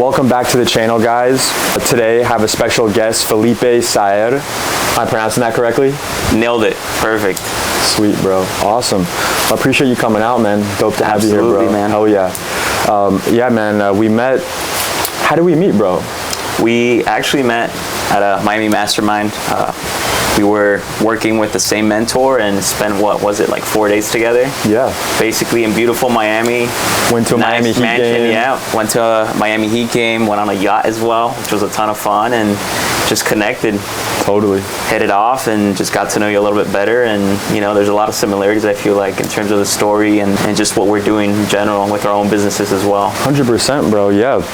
Welcome back to the channel, guys. Today I have a special guest, Felipe Saer. Am I pronouncing that correctly? Nailed it. Perfect. Sweet, bro. Awesome. I appreciate you coming out, man. Dope to have you here, bro. Man. Oh yeah. Yeah, man. We met. How did we meet, bro? We actually met at a Miami mastermind. We were working with the same mentor and spent, what was it, like 4 days together? Yeah. Basically in beautiful Miami. Went to a Miami Heat game. Yeah, went to a Miami Heat game, went on a yacht as well, which was a ton of fun, and just connected. Totally. Hit it off and just got to know you a little bit better. And, you know, there's a lot of similarities, I feel like, in terms of the story and just what we're doing in general with our own businesses as well. 100%, bro. Yeah.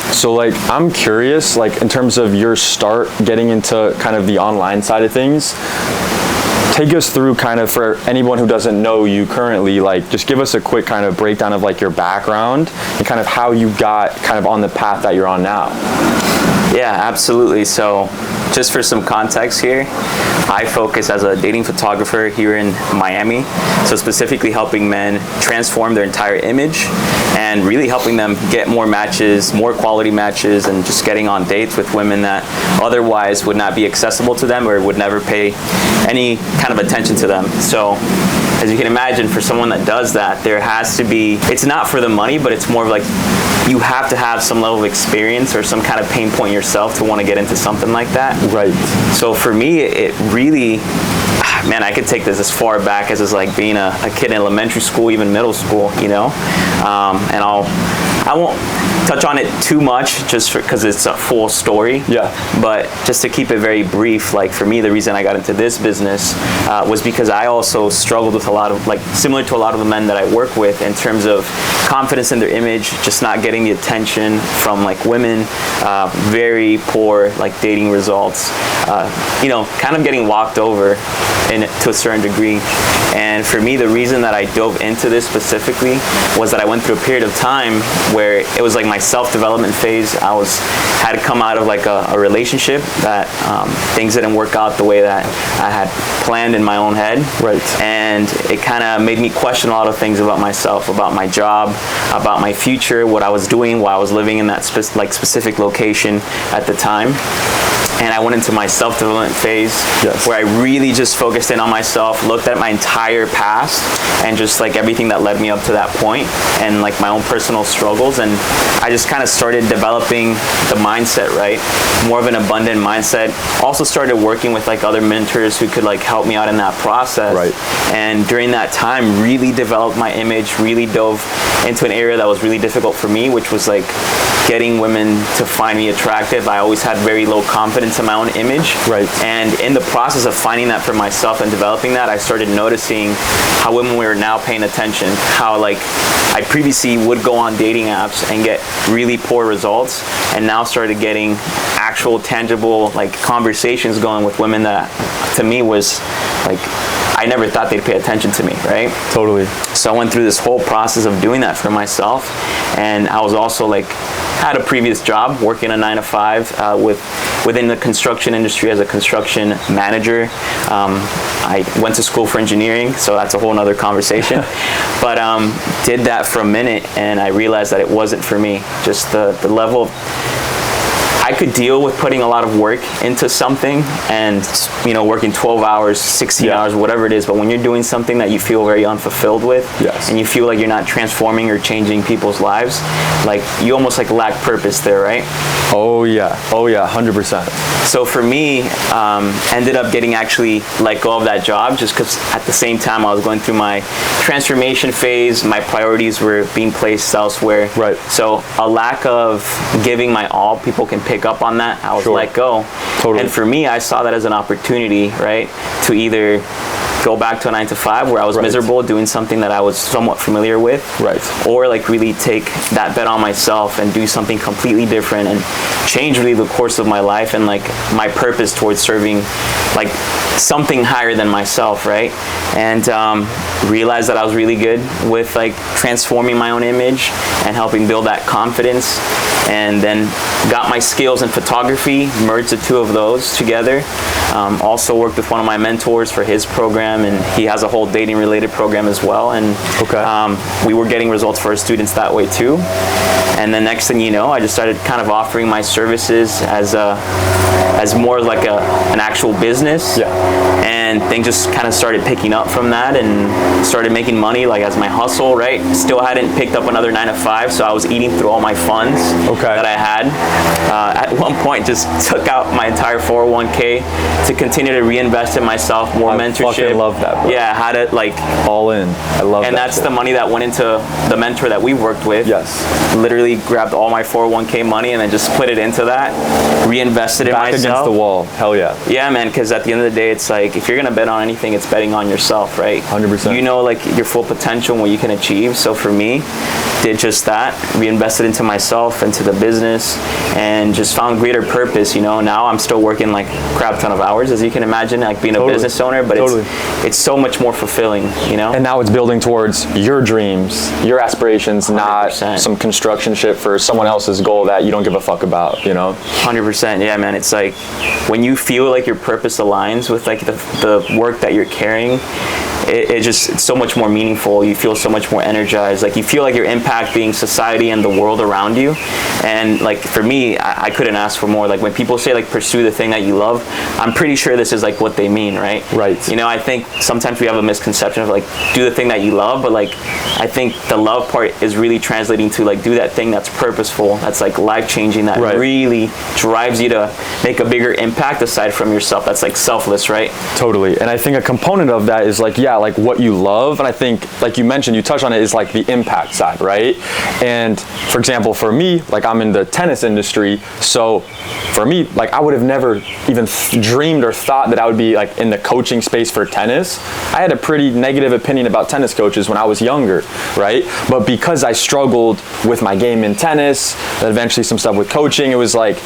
So like, I'm curious, like in terms of your start getting into kind of the online side of things, take us through kind of, for anyone who doesn't know you currently, like just give us a quick kind of breakdown of like your background and kind of how you got kind of on the path that you're on now. Yeah, absolutely. So just for some context here, I focus as a dating photographer here in Miami. So specifically helping men transform their entire image and really helping them get more matches, more quality matches, and just getting on dates with women that otherwise would not be accessible to them or would never pay any kind of attention to them. So as you can imagine, for someone that does that, there has to be, it's not for the money, but it's more of like, you have to have some level of experience or some kind of pain point yourself to want to get into something like that. Right. So for me, it really, man, I could take this as far back as like being a kid in elementary school, even middle school, you know? And I won't touch on it too much just because it's a full story. Yeah. But just to keep it very brief, like for me, the reason I got into this business was because I also struggled with a lot of, like, similar to a lot of the men that I work with in terms of confidence in their image, just not getting the attention from like women, very poor like dating results, you know, kind of getting walked over to a certain degree. And for me, the reason that I dove into this specifically was that I went through a period of time where it was like my self-development phase. I had to come out of like a relationship that things didn't work out the way that I had planned in my own head. Right. And it kind of made me question a lot of things about myself, about my job, about my future, what I was doing while I was living in that specific location at the time. And I went into my self-development phase. Yes. Where I really just focused in on myself, looked at my entire past and just like everything that led me up to that point and like my own personal struggles. And I just kind of started developing the mindset, right? More of an abundant mindset. Also started working with like other mentors who could like help me out in that process. Right. And during that time, really developed my image, really dove into an area that was really difficult for me, which was like getting women to find me attractive. I always had very low confidence in my own image. Right. And in the process of finding that for myself and developing that, I started noticing how women were now paying attention, how like I previously would go on dating apps and get really poor results, and now started getting actual tangible like conversations going with women that to me was like, I never thought they'd pay attention to me, right? Totally. So I went through this whole process of doing that for myself, and I was also like, had a previous job working a 9-to-5 within the construction industry as a construction manager. I went to school for engineering, so that's a whole nother conversation. But did that for a minute, and I realized that it wasn't for me. Just the level of, I could deal with putting a lot of work into something and, you know, working 12 hours, 16 hours, whatever it is. But when you're doing something that you feel very unfulfilled with, yes, and you feel like you're not transforming or changing people's lives, like you almost like lack purpose there, right? Oh yeah, 100%. So for me, ended up getting actually let go of that job just because at the same time I was going through my transformation phase, my priorities were being placed elsewhere. Right. So a lack of giving my all, people can pick up on that. I was let go. Totally. And for me, I saw that as an opportunity, right, to either go back to a 9-to-5 where I was miserable doing something that I was somewhat familiar with, or like really take that bet on myself and do something completely different and change really the course of my life and like my purpose towards serving like something higher than myself, right? And realized that I was really good with like transforming my own image and helping build that confidence. And then got my skills in photography, merged the two of those together. Also worked with one of my mentors for his program, and he has a whole dating related program as well. And we were getting results for our students that way too. And then next thing you know, I just started kind of offering my services as more like an actual business. Yeah. And things just kind of started picking up from that, and started making money like as my hustle, right? Still hadn't picked up another 9 to 5, so I was eating through all my funds that I had. At one point, just took out my entire 401k to continue to reinvest in myself, more mentorship. I fucking love that, bro. Yeah, had it like all in. I love that. And that's the money that went into the mentor that we worked with. Yes. Literally grabbed all my 401k money and then just split it into that, reinvested in myself. Back against the wall. Hell yeah. Yeah, man, because at the end of the day, it's like, if you're gonna bet on anything, it's betting on yourself, right? 100%. You know, like your full potential and what you can achieve. So for me, did just that, reinvested into myself, into the business, and just found greater purpose. You know, now I'm still working like crap ton of hours, as you can imagine, like being a business owner, but it's so much more fulfilling, you know? And now it's building towards your dreams, your aspirations, 100%. Not some construction shit for someone else's goal that you don't give a fuck about, you know? 100%, yeah, man. It's like when you feel like your purpose aligns with like the work that you're carrying, it's so much more meaningful. You feel so much more energized. Like you feel like you're impacting society and the world around you. And like for me, I couldn't ask for more. Like when people say like pursue the thing that you love, I'm pretty sure this is like what they mean, right? Right. You know, I think sometimes we have a misconception of like do the thing that you love, but like I think the love part is really translating to like do that thing that's purposeful, that's like life-changing, that really drives you to make a bigger impact aside from yourself. That's like selfless, right? Totally. And I think a component of that is like, like what you love. And I think, like you mentioned, you touched on it, is like the impact side, right? And for example, for me, like I'm in the tennis industry. So for me, like I would have never even dreamed or thought that I would be like in the coaching space for tennis. I had a pretty negative opinion about tennis coaches when I was younger, right? But because I struggled with my game in tennis, then eventually some stuff with coaching, it was like,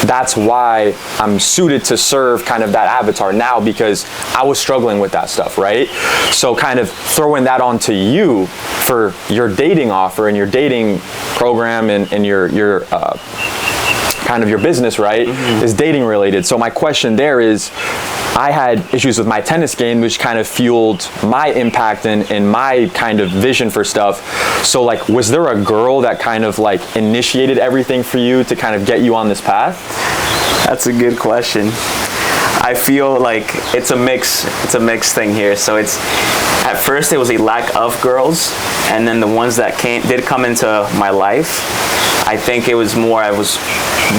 that's why I'm suited to serve kind of that avatar now, because I was struggling with that stuff, right? So kind of throwing that onto you for your dating offer and your dating program and your kind of your business, right, is dating related. So my question there is, I had issues with my tennis game, which kind of fueled my impact and my kind of vision for stuff. So like, was there a girl that kind of like initiated everything for you to kind of get you on this path? That's a good question. I feel like it's a mixed thing here. So it's, at first it was a lack of girls, and then the ones that did come into my life, I think it was more I was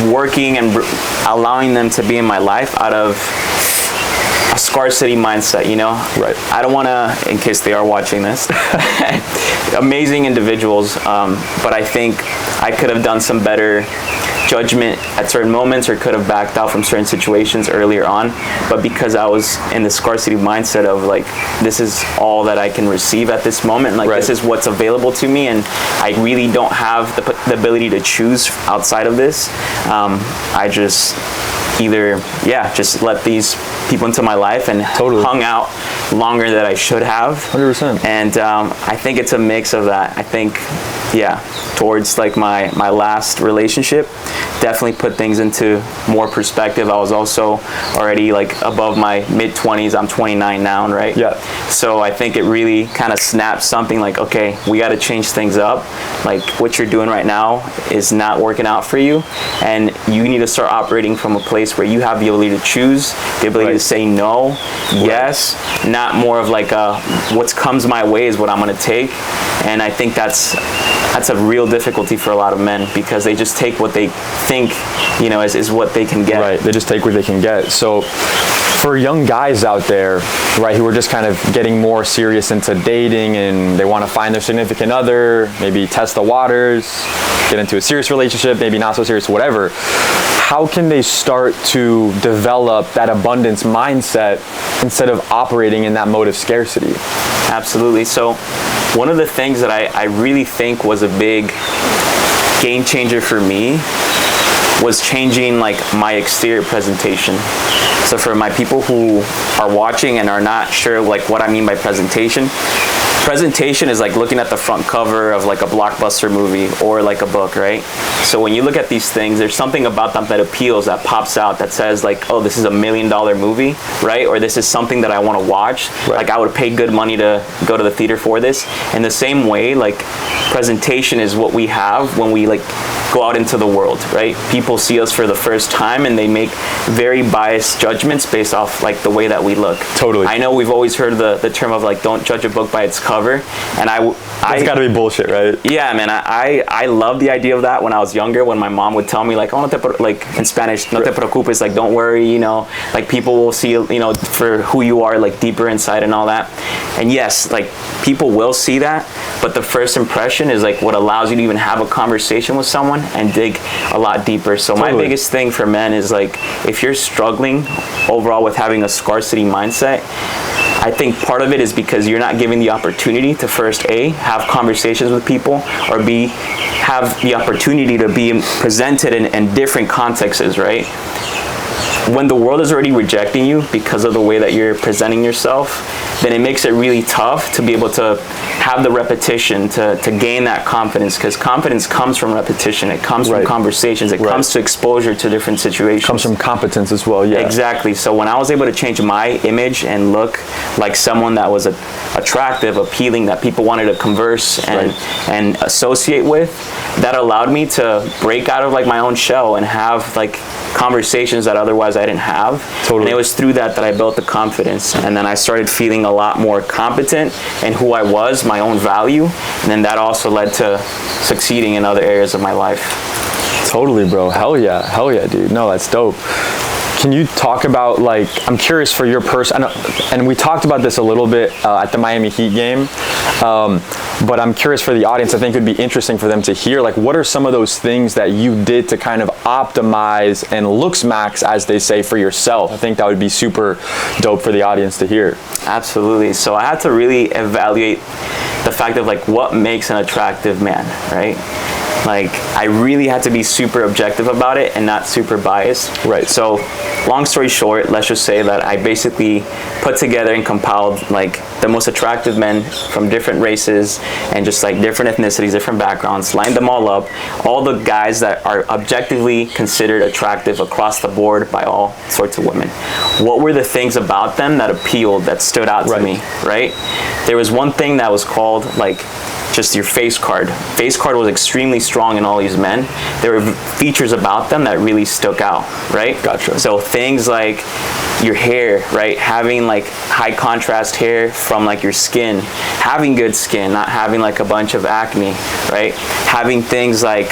working and allowing them to be in my life out of a scarcity mindset, you know? Right. I don't want to, in case they are watching this, amazing individuals, but I think I could have done some better judgment at certain moments, or could have backed out from certain situations earlier on. But because I was in the scarcity mindset of like, this is all that I can receive at this moment, like this is what's available to me, and I really don't have the ability to choose outside of this, I just either just let these people into my life and hung out longer than I should have. 100%. And I think it's a mix of that. I think towards like my last relationship, definitely put things into more perspective. I was also already like above my mid-20s. I'm 29 now, right? Yeah. So I think it really kind of snapped something like, okay, we got to change things up. Like what you're doing right now is not working out for you, and you need to start operating from a place where you have the ability to choose, the ability to say no, yes, not more of like what comes my way is what I'm going to take. And I think that's a real difficulty for a lot of men, because they just take what they think, you know, is what they can get. Right, they just take what they can get. So for young guys out there, right, who are just kind of getting more serious into dating and they want to find their significant other, maybe test the waters, get into a serious relationship, maybe not so serious, whatever, how can they start to develop that abundance mindset instead of operating in that mode of scarcity? Absolutely. So one of the things that I really think was a big game changer for me was changing like my exterior presentation. So for my people who are watching and are not sure like what I mean by presentation, presentation is like looking at the front cover of like a blockbuster movie or like a book, right? So when you look at these things, there's something about them that appeals, that pops out, that says like, oh, this is $1 million movie, right? Or this is something that I want to watch. Right. Like I would pay good money to go to the theater for this. In the same way, like presentation is what we have when we like go out into the world, right? People see us for the first time and they make very biased judgments based off like the way that we look. Totally. I know we've always heard the term of like, don't judge a book by its cover. And it's got to be bullshit, right? yeah, man, I love the idea of that when I was younger, when my mom would tell me like, oh, no te like in Spanish, no te preocupes, like don't worry, you know, like people will see, you know, for who you are, like deeper inside and all that. And yes, like people will see that, but the first impression is like what allows you to even have a conversation with someone and dig a lot deeper. So my biggest thing for men is like, if you're struggling overall with having a scarcity mindset, I think part of it is because you're not giving the opportunity to first A, have conversations with people, or B, have the opportunity to be presented in different contexts, right? When the world is already rejecting you because of the way that you're presenting yourself, then it makes it really tough to be able to have the repetition to gain that confidence, because confidence comes from repetition. It comes from conversations. It comes to exposure to different situations. Comes from competence as well, yeah. Exactly. So when I was able to change my image and look like someone that was attractive, appealing, that people wanted to converse and associate with, that allowed me to break out of like my own shell and have like conversations that otherwise I didn't have. Totally. And it was through that I built the confidence, and then I started feeling a lot more competent in who I was, my own value, and then that also led to succeeding in other areas of my life. Totally, bro. Hell yeah, dude. No, that's dope. Can you talk about, like, I'm curious for your person, and we talked about this a little bit at the Miami Heat game, but I'm curious for the audience. I think it would be interesting for them to hear, like, what are some of those things that you did to kind of optimize and looks max, as they say, for yourself? I think that would be super dope for the audience to hear. Absolutely. So I had to really evaluate the fact of, like, what makes an attractive man, right? Like, I really had to be super objective about it and not super biased. Right. So, long story short, let's just say that I basically put together and compiled like the most attractive men from different races and just like different ethnicities, different backgrounds, lined them all up, all the guys that are objectively considered attractive across the board by all sorts of women. What were the things about them that appealed, that stood out to me, right? There was one thing that was called like just your face card. Face card was extremely strong in all these men. There were features about them that really stuck out, right? Gotcha. So things like your hair, right? Having like high contrast hair from like your skin, having good skin, not having like a bunch of acne, right? Having things like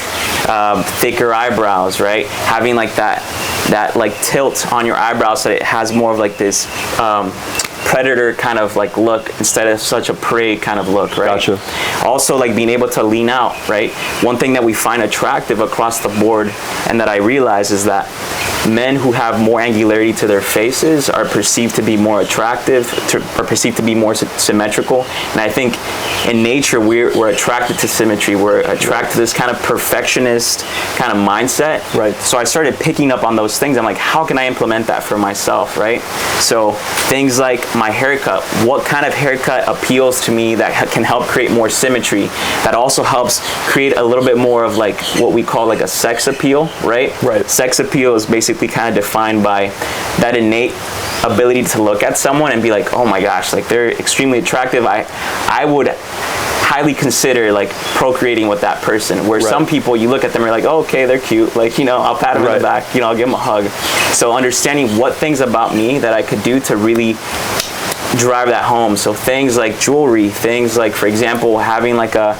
thicker eyebrows, right? Having like that like tilt on your eyebrows so that it has more of like this predator kind of like look instead of such a prey kind of look, right? Gotcha. Also like being able to lean out, right? One thing that we find attractive across the board and that I realize is that men who have more angularity to their faces are perceived to be more attractive, are perceived to be more symmetrical. And I think in nature, we're attracted to symmetry. We're attracted to this kind of perfectionist kind of mindset. Right. So I started picking up on those things. I'm like, how can I implement that for myself, right? So things like my haircut. What kind of haircut appeals to me that can help create more symmetry, that also helps create a little bit more of like what we call like a sex appeal, right? Right. Sex appeal is basically kind of defined by that innate ability to look at someone and be like, oh my gosh, like they're extremely attractive. I would highly consider like procreating with that person, where some people, you look at them and you're like, oh, okay, they're cute, like, you know, I'll pat them in the back, you know, I'll give them a hug. So understanding what things about me that I could do to really drive that home. So things like jewelry, things like, for example, having like a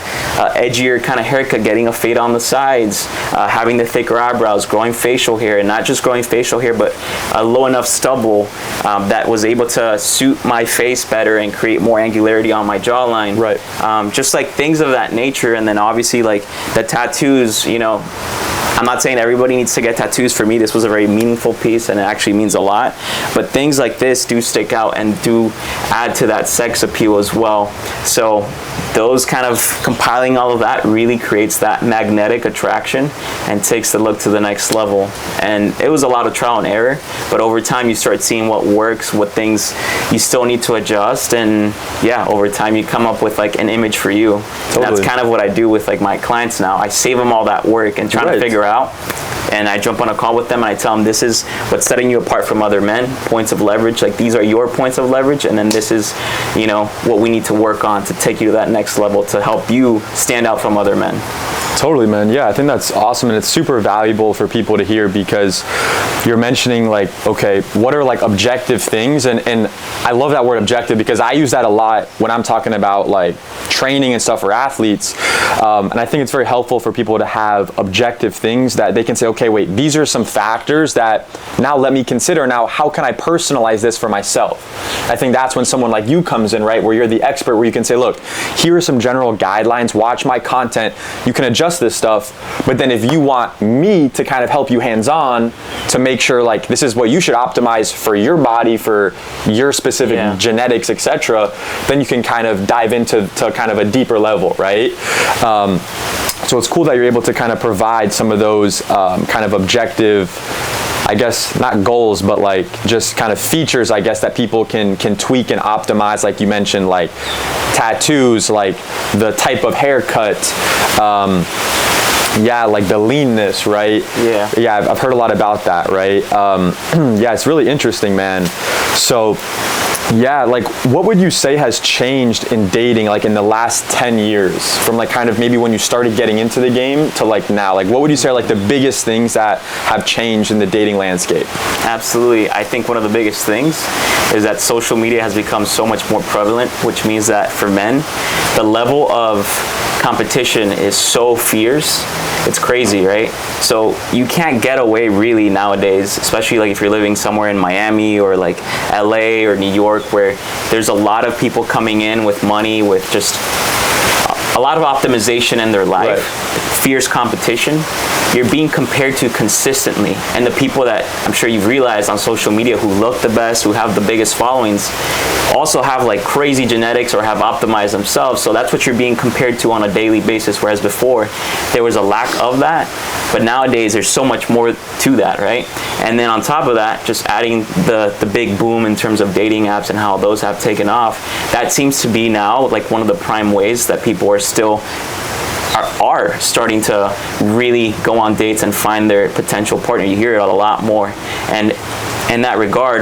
edgier kind of haircut, getting a fade on the sides, having the thicker eyebrows, growing facial hair, and not just growing facial hair, but a low enough stubble that was able to suit my face better and create more angularity on my jawline. Right. Just like things of that nature. And then obviously like the tattoos, you know, I'm not saying everybody needs to get tattoos. For me, this was a very meaningful piece, and it actually means a lot. But things like this do stick out and do add to that sex appeal as well. So those kind of compiling all of that really creates that magnetic attraction and takes the look to the next level. And it was a lot of trial and error, but over time you start seeing what works, what things you still need to adjust, and yeah, over time you come up with like an image for you. Totally. That's kind of what I do with like my clients now. I save them all that work and trying to figure out, and I jump on a call with them and I tell them, this is what's setting you apart from other men, points of leverage, like these are your points of leverage, and then this is, you know, what we need to work on to take you to that next level to help you stand out from other men. Totally, man. Yeah, I think that's awesome, and it's super valuable for people to hear, because you're mentioning like, okay, what are like objective things, and I love that word objective, because I use that a lot when I'm talking about like training and stuff for athletes, and I think it's very helpful for people to have objective things that they can say, okay, wait, these are some factors that now let me consider, now how can I personalize this for myself? I think that's when someone like you comes in, right, where you're the expert, where you can say, look, here are some general guidelines, watch my content, you can adjust this stuff, but then if you want me to kind of help you hands-on to make sure like this is what you should optimize for your body, for your specific genetics, etc., then you can kind of dive into kind of a deeper level, right? So it's cool that you're able to kind of provide some of those kind of objective, I guess, not goals, but like just kind of features, I guess, that people can tweak and optimize, like you mentioned, like tattoos, like the type of haircut, yeah, like the leanness, right? Yeah, I've heard a lot about that, right? Yeah, it's really interesting, man. So yeah, like what would you say has changed in dating like in the last 10 years, from like kind of maybe when you started getting into the game to like now? Like what would you say are like the biggest things that have changed in the dating landscape? Absolutely. I think one of the biggest things is that social media has become so much more prevalent, which means that for men, the level of competition is so fierce. It's crazy, right? So you can't get away really nowadays, especially like if you're living somewhere in Miami or like LA or New York, where there's a lot of people coming in with money, with just a lot of optimization in their life, fierce competition. You're being compared to consistently, and the people that I'm sure you've realized on social media who look the best, who have the biggest followings, also have like crazy genetics or have optimized themselves. So that's what you're being compared to on a daily basis, whereas before there was a lack of that, but nowadays there's so much more to that, right? And then on top of that, just adding the big boom in terms of dating apps and how those have taken off, that seems to be now like one of the prime ways that people are still are starting to really go on dates and find their potential partner. You hear it a lot more. And in that regard,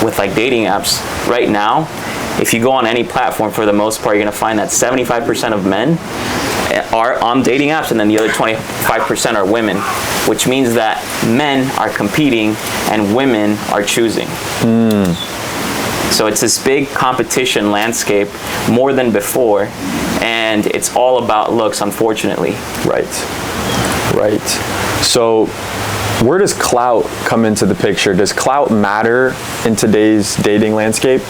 with like dating apps, right now, if you go on any platform, for the most part, you're gonna find that 75% of men are on dating apps, and then the other 25% are women, which means that men are competing and women are choosing. So it's this big competition landscape, more than before, and it's all about looks, unfortunately. Right. So where does clout come into the picture? Does clout matter in today's dating landscape?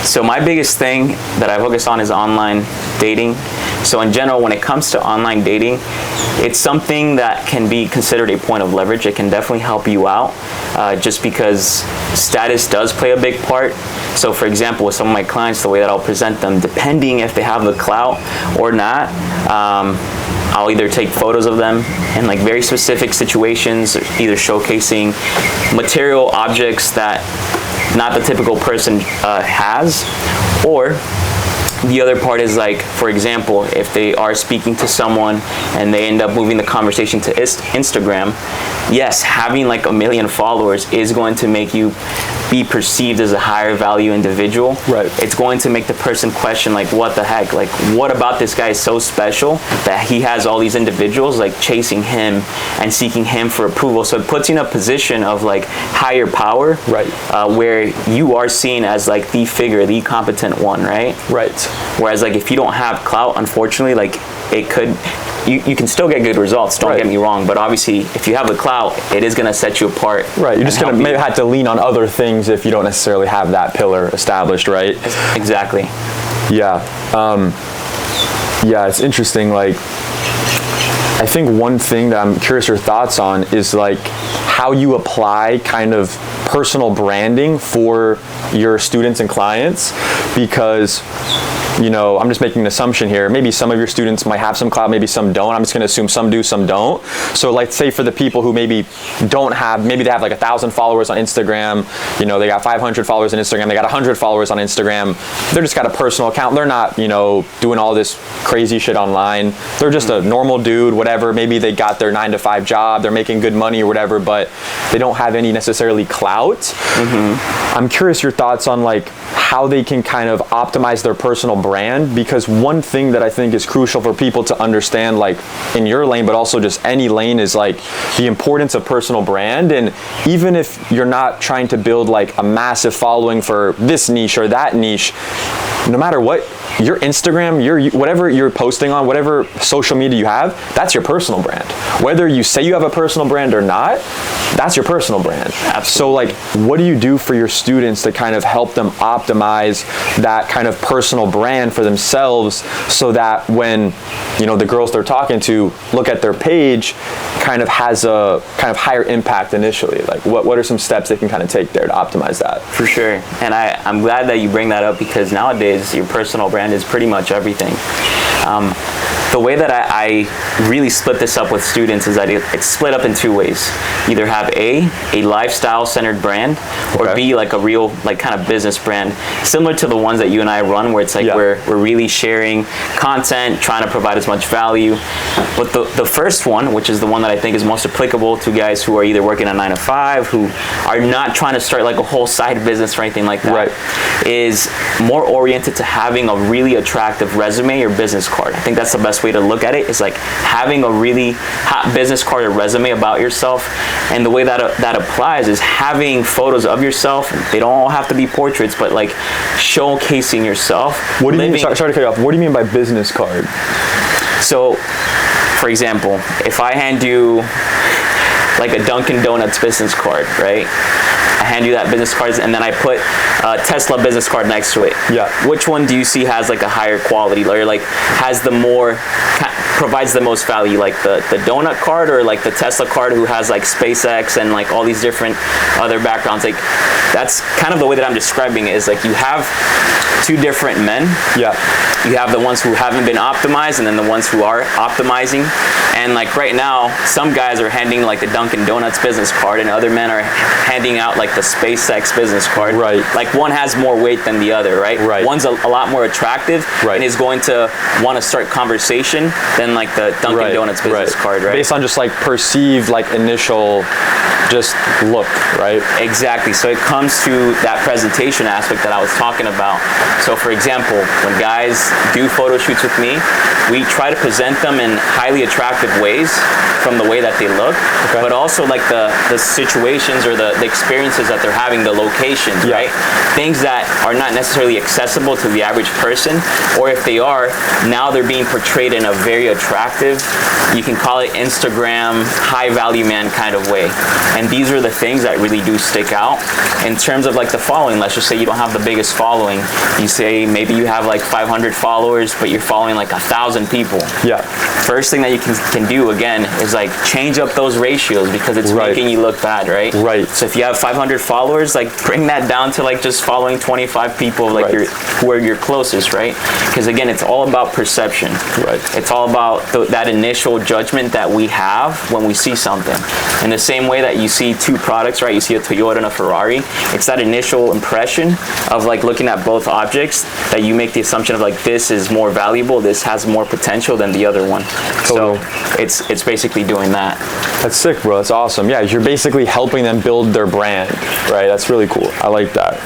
So my biggest thing that I focus on is online dating. So in general, when it comes to online dating, it's something that can be considered a point of leverage. It can definitely help you out, just because status does play a big part. So for example, with some of my clients, the way that I'll present them, depending if they have the clout or not, I'll either take photos of them in like very specific situations, either showcasing material objects that not the typical person has, or the other part is like, for example, if they are speaking to someone and they end up moving the conversation to Instagram, yes, having like 1 million followers is going to make you be perceived as a higher value individual. Right. It's going to make the person question like, what the heck? Like, what about this guy is so special that he has all these individuals like chasing him and seeking him for approval? So it puts you in a position of like higher power, right? Where you are seen as like the figure, the competent one, right? Right. Whereas like if you don't have clout, unfortunately, like it could, you can still get good results, don't get me wrong, but obviously if you have the clout, it is going to set you apart. Right, you're just going to maybe have to lean on other things if you don't necessarily have that pillar established, right? Exactly. Yeah. Yeah, it's interesting, like, I think one thing that I'm curious your thoughts on is like how you apply kind of personal branding for your students and clients, because I'm just making an assumption here. Maybe some of your students might have some clout, maybe some don't. I'm just going to assume some do, some don't. So like say for the people who maybe don't have, maybe they have like 1,000 followers on Instagram, they got 500 followers on Instagram, they got 100 followers on Instagram. They're just got a personal account. They're not, doing all this crazy shit online. They're just a normal dude, whatever. Maybe they got their 9-to-5 job, they're making good money or whatever, but they don't have any necessarily clout. I'm curious your thoughts on like how they can kind of optimize their personal brand, because one thing that I think is crucial for people to understand, like in your lane, but also just any lane, is like the importance of personal brand. And even if you're not trying to build like a massive following for this niche or that niche, no matter what, your Instagram, whatever you're posting on, whatever social media you have, that's your personal brand. Whether you say you have a personal brand or not, that's your personal brand. Absolutely. So like, what do you do for your students to kind of help them optimize that kind of personal brand for themselves, so that when, the girls they're talking to look at their page, kind of has a kind of higher impact initially? Like what are some steps they can kind of take there to optimize that? For sure. And I'm glad that you bring that up, because nowadays your personal brand is pretty much everything. The way that I really split this up with students is that it's split up in two ways. Either have a lifestyle-centered brand, or B, like a real, like kind of business brand, similar to the ones that you and I run, where it's like we're really sharing content, trying to provide as much value. But the first one, which is the one that I think is most applicable to guys who are either working a 9-to-5, who are not trying to start like a whole side business or anything like that, is more oriented to having a really attractive resume or business card. I think that's the best way to look at it, is like having a really hot business card or resume about yourself. And the way that applies is having photos of yourself. They don't all have to be portraits, but like showcasing yourself. What do you mean? Sorry to cut you off. What do you mean by business card? So, for example, if I hand you like a Dunkin' Donuts business card, right? I hand you that business card, and then I put a Tesla business card next to it. Yeah. Which one do you see has like a higher quality, or like has the more, provides the most value, like the donut card or like the Tesla card who has like SpaceX and like all these different other backgrounds? Like that's kind of the way that I'm describing it, is like you have two different men. Yeah. You have the ones who haven't been optimized, and then the ones who are optimizing. And like right now, some guys are handing like the Dunkin' Donuts business card, and other men are handing out like the SpaceX business card. Right. Like one has more weight than the other, right? Right. One's a lot more attractive, and is going to want to start conversation than like the Dunkin' Donuts business card, right? Based on just like perceived, like initial just look, right? Exactly. So it comes to that presentation aspect that I was talking about. So for example, when guys do photo shoots with me, we try to present them in highly attractive ways from the way that they look, but also like the situations or the experiences that they're having, the locations, right? Things that are not necessarily accessible to the average person, or if they are, now they're being portrayed in a very attractive, you can call it Instagram high value man kind of way. And these are the things that really do stick out in terms of like the following. Let's just say you don't have the biggest following. You say maybe you have like 500 followers, but you're following like 1,000 people. Yeah. First thing that you can do again is like change up those ratios, because it's making you look bad, right? Right. So if you have 500 followers, like bring that down to like just following 25 people, like who are your closest, right? Because again, it's all about perception. Right. It's all about that initial judgment that we have when we see something. In the same way that you see two products, right? You see a Toyota and a Ferrari. It's that initial impression of like looking at both objects that you make the assumption of like, this is more valuable, this has more potential than the other one. So it's basically doing that. That's sick, bro. That's awesome. Yeah, you're basically helping them build their brand, right? That's really cool. I like that.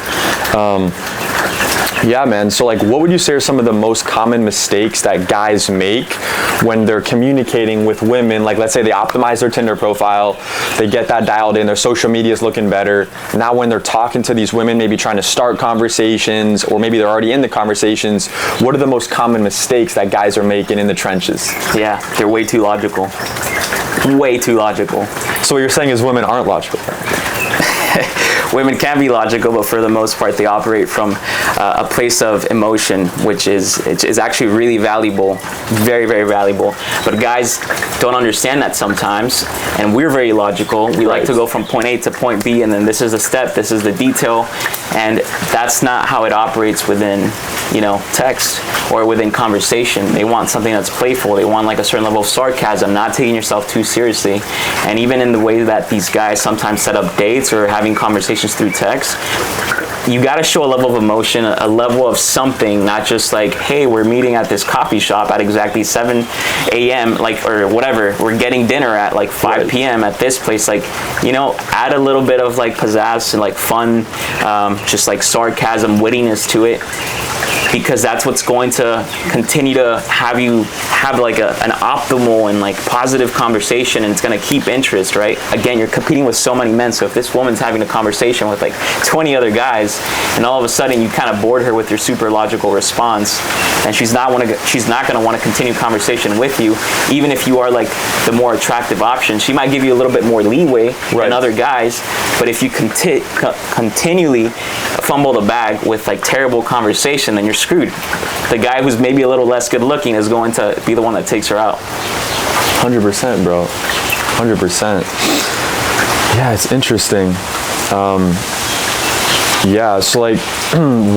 Yeah, man. So like, what would you say are some of the most common mistakes that guys make when they're communicating with women? Like, let's say they optimize their Tinder profile, they get that dialed in, their social media is looking better. Now when they're talking to these women, maybe trying to start conversations, or maybe they're already in the conversations, what are the most common mistakes that guys are making in the trenches? Yeah, they're way too logical. Way too logical. So what you're saying is women aren't logical? women can be logical, but for the most part, they operate from a place of emotion, which is actually really valuable, very, very valuable. But guys don't understand that sometimes, and we're very logical. We like to go from point A to point B, and then this is a step, this is the detail, and that's not how it operates within, text or within conversation. They want something that's playful. They want like a certain level of sarcasm, not taking yourself too seriously. And even in the way that these guys sometimes set up dates or having conversations through text, you got to show a level of emotion, a level of something, not just like, hey, we're meeting at this coffee shop at exactly 7 a.m. or whatever. We're getting dinner at like 5 p.m. at this place. Like, add a little bit of like pizzazz and like fun, just like sarcasm, wittiness to it, because that's what's going to continue to have you have like an optimal and like positive conversation, and it's going to keep interest, right? Again, you're competing with so many men, so if this woman's having a conversation with like 20 other guys, and all of a sudden you kind of bored her with your super logical response, and she's not going to want to continue conversation with you, even if you are like the more attractive option. She might give you a little bit more leeway than other guys, but if you continually fumble the bag with like terrible conversation, then you're screwed. The guy who's maybe a little less good looking is going to be the one that takes her out. 100%, bro. 100%. Yeah, it's interesting. So like,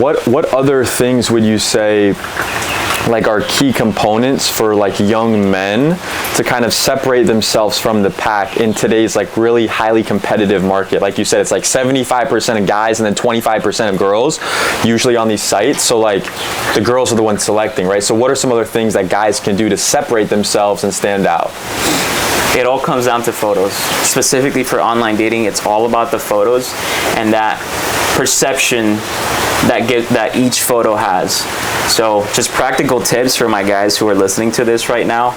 what other things would you say like are key components for like young men to kind of separate themselves from the pack in today's like really highly competitive market? Like you said, it's like 75% of guys and then 25% of girls usually on these sites. So like the girls are the ones selecting, right? So what are some other things that guys can do to separate themselves and stand out? It all comes down to photos. Specifically for online dating, it's all about the photos and that perception that each photo has. So just practical tips for my guys who are listening to this right now.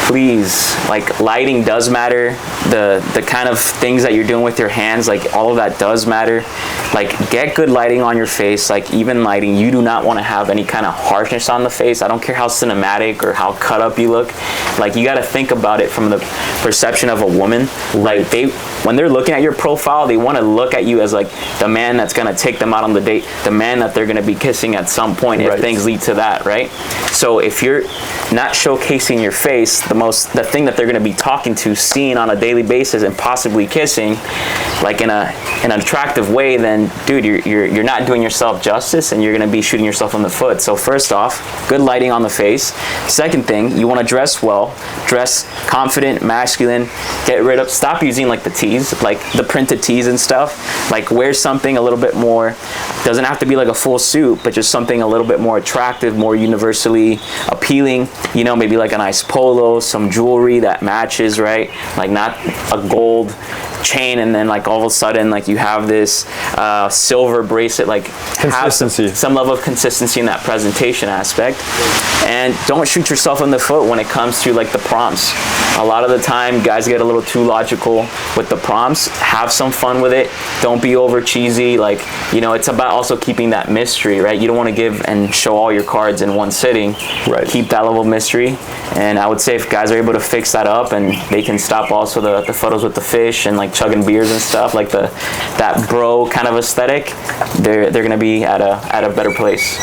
Please, like, lighting does matter. The kind of things that you're doing with your hands, like all of that does matter. Like, get good lighting on your face. Like, even lighting, you do not want to have any kind of harshness on the face. I don't care how cinematic or how cut up you look. Like, you got to think about it from the perception of a woman. Like, when they're looking at your profile, they want to look at you as like the man that's going to take them out on the date, the man that they're going to be kissing at some point if things lead to that, right? So if you're not showcasing your face, the thing that they're going to be talking to, seeing on a daily basis, and possibly kissing, like in an attractive way, then dude, you're not doing yourself justice, and you're going to be shooting yourself in the foot. So first off, good lighting on the face. Second thing, you want to dress well, dress confident, masculine. Stop using like the tees, like the printed tees and stuff. Like, wear something a little bit more. Doesn't have to be like a full suit, but just something a little bit more attractive, more universally appealing. Maybe like a nice polo, some jewelry that matches, right? Like, not a gold chain and then like all of a sudden like you have this silver bracelet. Like, have some level of consistency in that presentation aspect. And don't shoot yourself in the foot when it comes to like the prompts. A lot of the time guys get a little too logical with the prompts. Have some fun with it. Don't be over cheesy. Like, it's about also keeping that mystery, right? You don't want to give and show all your cards in one sitting. Right. Keep that level of mystery. And I would say if guys are able to fix that up, and they can stop also the photos with the fish and like chugging beers and stuff, like that bro kind of aesthetic, they're gonna be at a better place.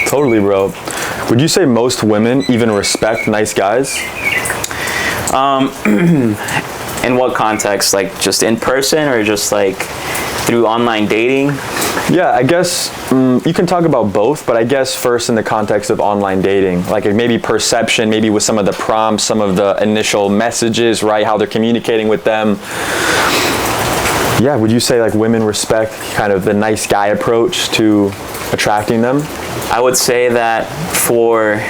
Totally, bro. Would you say most women even respect nice guys? In what context? Like, just in person, or just like through online dating? Yeah, I guess you can talk about both, but I guess first in the context of online dating, like maybe perception, maybe with some of the prompts, some of the initial messages, right? How they're communicating with them. Yeah, would you say like women respect kind of the nice guy approach to attracting them? I would say that for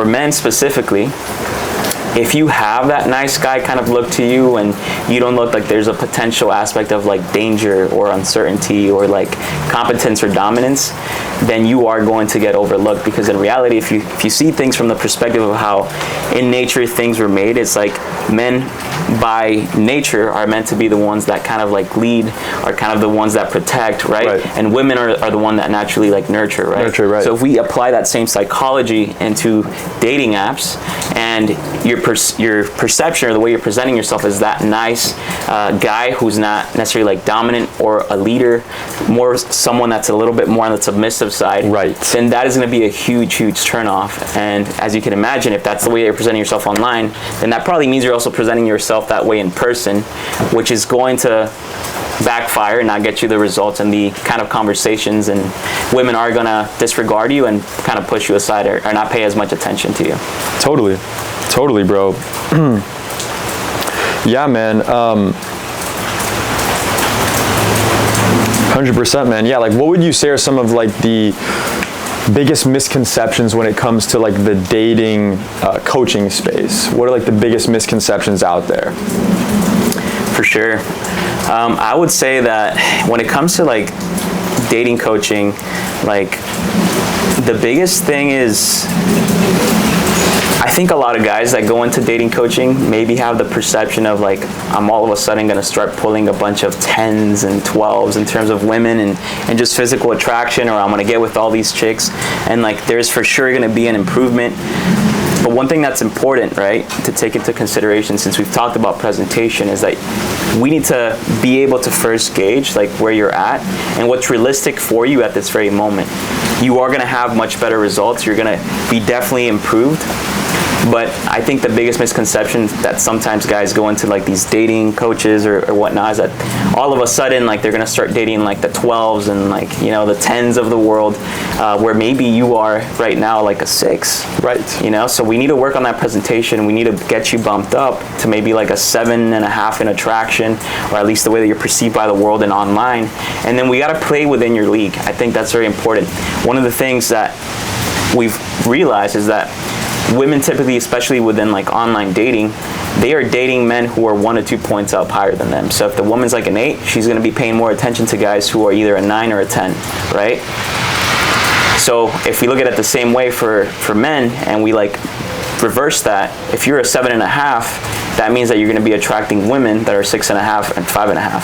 men specifically, if you have that nice guy kind of look to you, and you don't look like there's a potential aspect of like danger or uncertainty or like competence or dominance, then you are going to get overlooked. Because in reality, if you see things from the perspective of how in nature things were made, it's like men by nature are meant to be the ones that kind of like lead, are kind of the ones that protect, right? And women are the one that naturally like nurture, right? So if we apply that same psychology into dating apps, and you're your perception or the way you're presenting yourself is that nice guy who's not necessarily like dominant or a leader, more someone that's a little bit more on the submissive side, right, then that is going to be a huge turnoff. And as you can imagine, if that's the way you're presenting yourself online, then that probably means you're also presenting yourself that way in person, which is going to backfire and not get you the results and the kind of conversations, and women are going to disregard you and kind of push you aside or not pay as much attention to you. Totally, bro. Yeah, man. 100%, man. Yeah, like what would you say are some of like the biggest misconceptions when it comes to like the dating coaching space? What are like the biggest misconceptions out there? For sure. I would say that when it comes to like dating coaching, like the biggest thing is, I think a lot of guys that go into dating coaching maybe have the perception of like, I'm all of a sudden going to start pulling a bunch of 10s and 12s in terms of women and just physical attraction, or I'm going to get with all these chicks, and like there's for sure going to be an improvement. But one thing that's important, right, to take into consideration, since we've talked about presentation, is that we need to be able to first gauge like where you're at and what's realistic for you at this very moment. You are going to have much better results. You're going to be definitely improved. But I think the biggest misconception that sometimes guys go into like these dating coaches or whatnot is that all of a sudden like they're going to start dating like the 12s and like, you know, the 10s of the world, where maybe you are right now like a 6. Right. You know, so we need to work on that presentation. We need to get you bumped up to maybe like a 7.5 in attraction, or at least the way that you're perceived by the world and online. And then we got to play within your league. I think that's very important. One of the things that we've realized is that women typically, especially within like online dating, they are dating men who are 1 or 2 points up higher than them. So if the woman's like an 8, she's going to be paying more attention to guys who are either a 9 or a 10, right? So if we look at it the same way for men, and we like reverse that, if you're a 7.5, that means that you're going to be attracting women that are 6.5 and 5.5.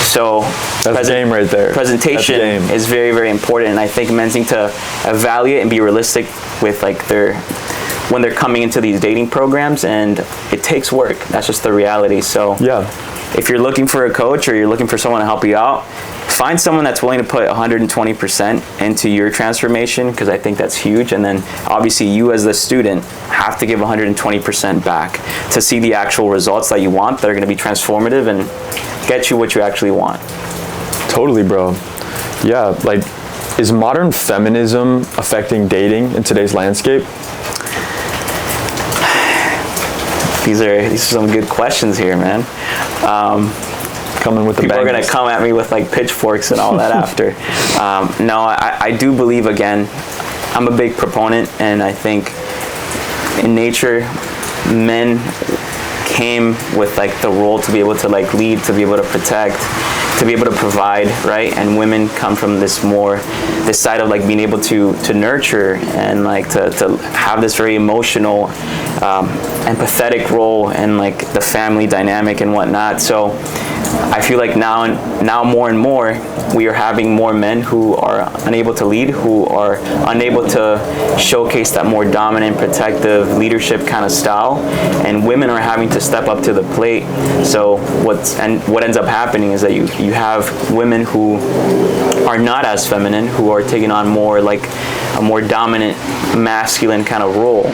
So that's game right there. Presentation is very, very important, and I think men need to evaluate and be realistic with like when they're coming into these dating programs, and it takes work. That's just the reality. So yeah, if you're looking for a coach or you're looking for someone to help you out, find someone that's willing to put 120% into your transformation, because I think that's huge. And then obviously you as the student have to give 120% back to see the actual results that you want, that are going to be transformative and get you what you actually want. Totally, bro. Yeah, like, is modern feminism affecting dating in today's landscape? These are some good questions here, man. Coming with the people bangers. Are going to come at me with like pitchforks and all that after. No, I do believe, again, I'm a big proponent, and I think in nature, men came with like the role to be able to like lead, to be able to protect, to be able to provide, right? And women come from this side of like being able to nurture and like to have this very emotional, empathetic role in like the family dynamic and whatnot. So I feel like now more and more we are having more men who are unable to lead, who are unable to showcase that more dominant, protective leadership kind of style, and women are having to step up to the plate. So what ends up happening is that you have women who are not as feminine, who are taking on more like a more dominant masculine kind of role.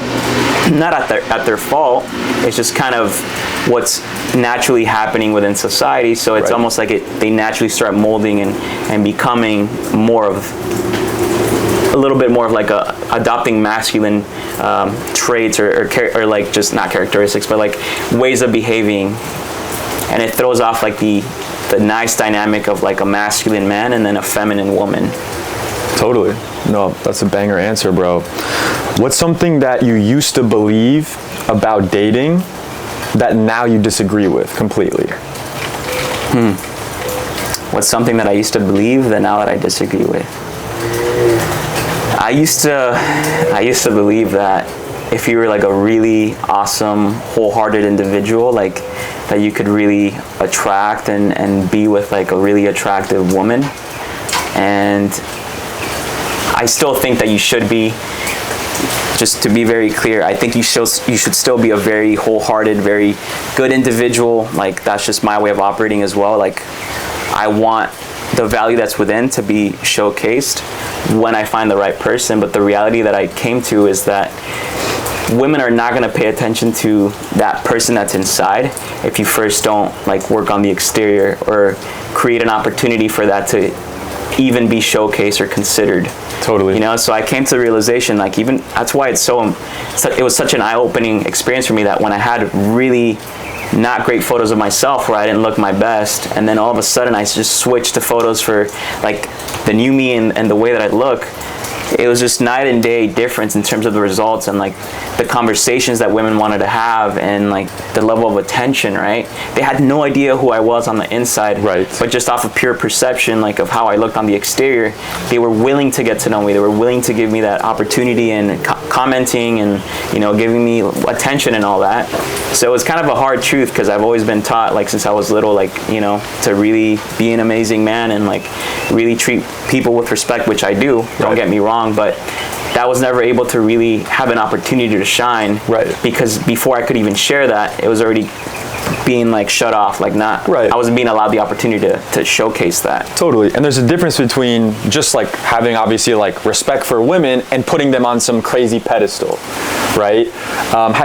Not at their fault, it's just kind of what's naturally happening within society. So it's almost like they naturally start molding and becoming a little bit more of like adopting masculine traits or like just not characteristics, but like ways of behaving, and it throws off like the nice dynamic of like a masculine man and then a feminine woman. Totally. No, that's a banger answer, bro. What's something that you used to believe about dating that now you disagree with completely? What's something that I used to believe that now that I disagree with? I used to believe that if you were like a really awesome, wholehearted individual, like that you could really attract and be with like a really attractive woman. And I still think that you should be just to be very clear, I think you should still be a very wholehearted, very good individual. Like, that's just my way of operating as well. Like, I want the value that's within to be showcased when I find the right person. But the reality that I came to is that women are not going to pay attention to that person that's inside if you first don't like work on the exterior or create an opportunity for that to even be showcased or considered. Totally. You know, so I came to the realization, like, even that's why it was such an eye-opening experience for me, that when I had really not great photos of myself where I didn't look my best, and then all of a sudden I just switched to photos for like the new me and the way that I look, it was just night and day difference in terms of the results and like the conversations that women wanted to have and like the level of attention, right? They had no idea who I was on the inside, right? But just off of pure perception, like of how I looked on the exterior, they were willing to get to know me. They were willing to give me that opportunity and commenting and, you know, giving me attention and all that. So it's kind of a hard truth, because I've always been taught, like since I was little, like, you know, to really be an amazing man and like really treat people with respect, which I do, don't get me wrong, but that was never able to really have an opportunity to shine, right? Because before I could even share that, it was already being like shut off, like not, right. I wasn't being allowed the opportunity to showcase that. Totally. And there's a difference between just like having obviously like respect for women and putting them on some crazy pedestal, right?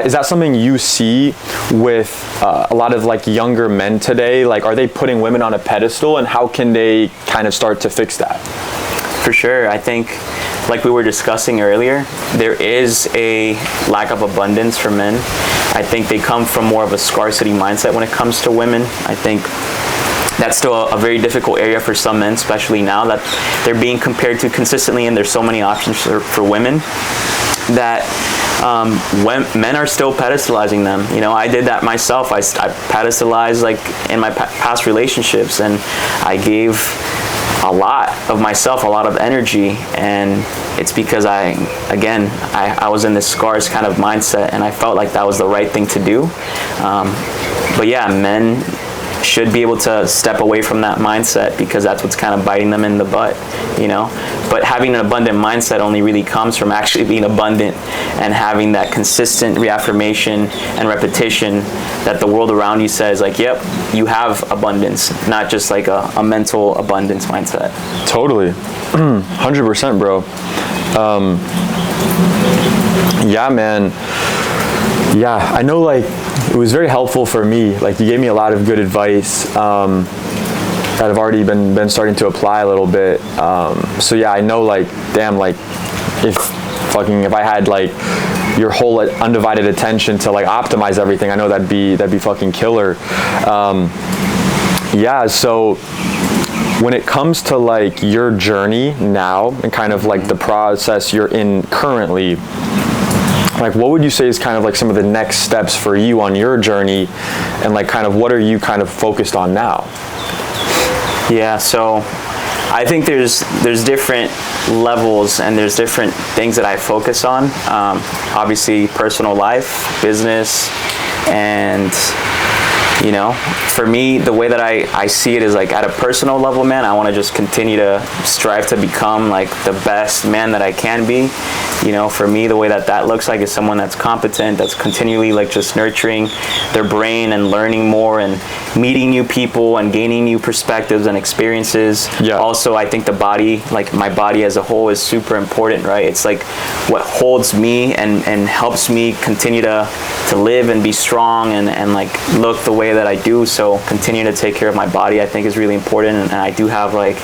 Is that something you see with a lot of like younger men today? Like, are they putting women on a pedestal, and how can they kind of start to fix that? For sure. I think, like we were discussing earlier, there is a lack of abundance for men. I think they come from more of a scarcity mindset when it comes to women. I think that's still a very difficult area for some men, especially now that they're being compared to consistently, and there's so many options for women that when men are still pedestalizing them. You know, I did that myself. I pedestalized like in my past relationships, and I gave a lot of myself, a lot of energy, and it's because I was in this scarce kind of mindset, and I felt like that was the right thing to do. But yeah, men should be able to step away from that mindset, because that's what's kind of biting them in the butt, you know. But having an abundant mindset only really comes from actually being abundant and having that consistent reaffirmation and repetition that the world around you says, like, yep, you have abundance, not just like a mental abundance mindset. Totally. 100%, bro. Yeah, man. Yeah, I know, like, it was very helpful for me. Like, you gave me a lot of good advice that I've already been starting to apply a little bit. So yeah, I know, like, damn, like, if I had like your whole undivided attention to like optimize everything, I know that'd be fucking killer. Yeah, so when it comes to like your journey now and kind of like the process you're in currently, like, what would you say is kind of like some of the next steps for you on your journey, and like kind of what are you kind of focused on now? Yeah, so I think there's different levels and there's different things that I focus on. Obviously, personal life, business, and you know, for me, the way that I see it is like at a personal level, man, I want to just continue to strive to become like the best man that I can be. You know, for me, the way that looks like is someone that's competent, that's continually like just nurturing their brain and learning more and meeting new people and gaining new perspectives and experiences. Yeah. Also, I think the body, like my body as a whole, is super important, right? It's like what holds me and helps me continue to live and be strong and like look the way that I do. So continue to take care of my body, I think, is really important. And I do have like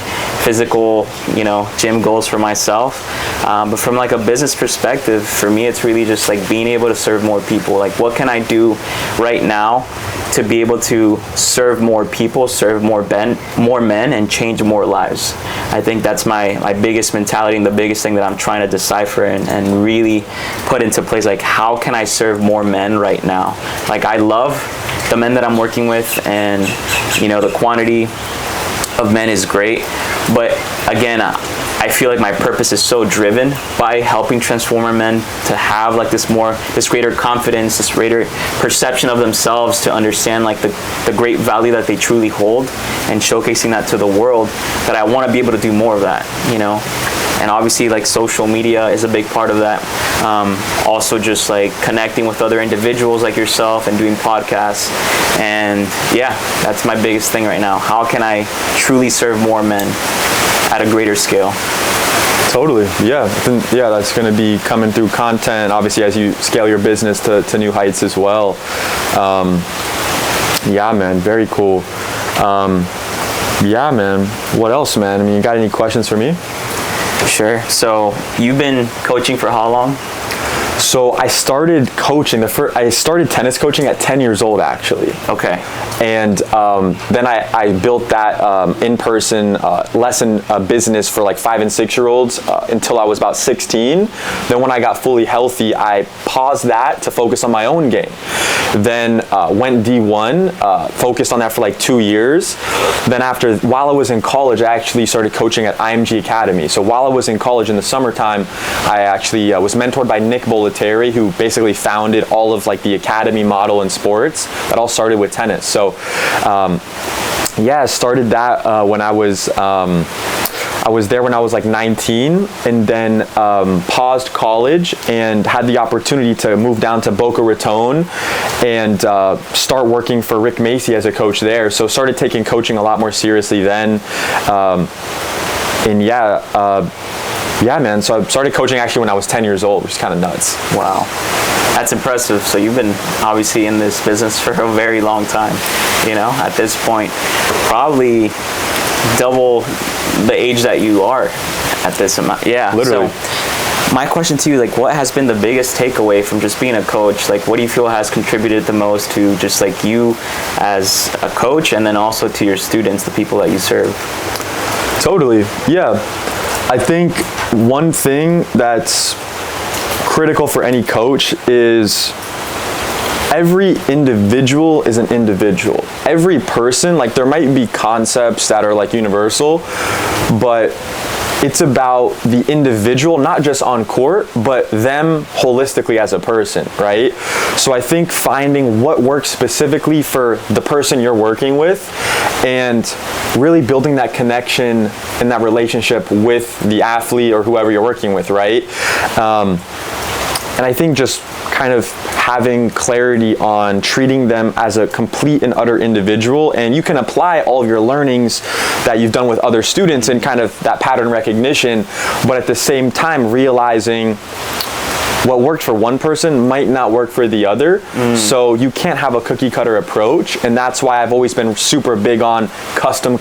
physical, you know, gym goals for myself. But from like a business perspective, for me, it's really just like being able to serve more people. Like, what can I do right now to be able to serve more people, serve more men, and change more lives? I think that's my biggest mentality and the biggest thing that I'm trying to decipher and really put into place. Like, how can I serve more men right now? Like, I love the men that I'm working with, and you know, the quantity of men is great, but again, I feel like my purpose is so driven by helping transformer men to have like this greater confidence, this greater perception of themselves, to understand like the great value that they truly hold, and showcasing that to the world, that I want to be able to do more of that, you know. and obviously like social media is a big part of that. Also just like connecting with other individuals like yourself and doing podcasts. And yeah, that's my biggest thing right now. How can I truly serve more men at a greater scale? Totally, yeah. That's going to be coming through content, obviously, as you scale your business to new heights as well. Yeah, man, very cool. Yeah, man. What else, man? I mean, you got any questions for me? Sure. So you've been coaching for how long? So I started coaching. I started tennis coaching at 10 years old, actually. Okay. And then I built that in-person lesson business for like 5 and 6 year olds until I was about 16. Then when I got fully healthy, I paused that to focus on my own game. Then went D1, focused on that for like 2 years. Then while I was in college, I actually started coaching at IMG Academy. So while I was in college in the summertime, I actually was mentored by Nick Bollettieri, who basically founded all of like the academy model in sports. That all started with tennis. So yeah, I started that when I was there when I was like 19, and then paused college and had the opportunity to move down to Boca Raton and start working for Rick Macy as a coach there. So started taking coaching a lot more seriously then. And yeah, man. So I started coaching actually when I was 10 years old, which is kind of nuts. Wow. That's impressive. So you've been obviously in this business for a very long time. You know, at this point, probably double the age that you are at this amount. Yeah. Literally. So my question to you, like, what has been the biggest takeaway from just being a coach? Like, what do you feel has contributed the most to just like you as a coach, and then also to your students, the people that you serve? Totally. Yeah. I think one thing that's critical for any coach is every individual is an individual. Every person, like there might be concepts that are like universal, but it's about the individual, not just on court, but them holistically as a person, right? So I think finding what works specifically for the person you're working with and really building that connection and that relationship with the athlete or whoever you're working with, right? And I think just kind of having clarity on treating them as a complete and utter individual, and you can apply all of your learnings that you've done with other students and kind of that pattern recognition, but at the same time realizing what worked for one person might not work for the other. So you can't have a cookie cutter approach, and that's why I've always been super big on custom,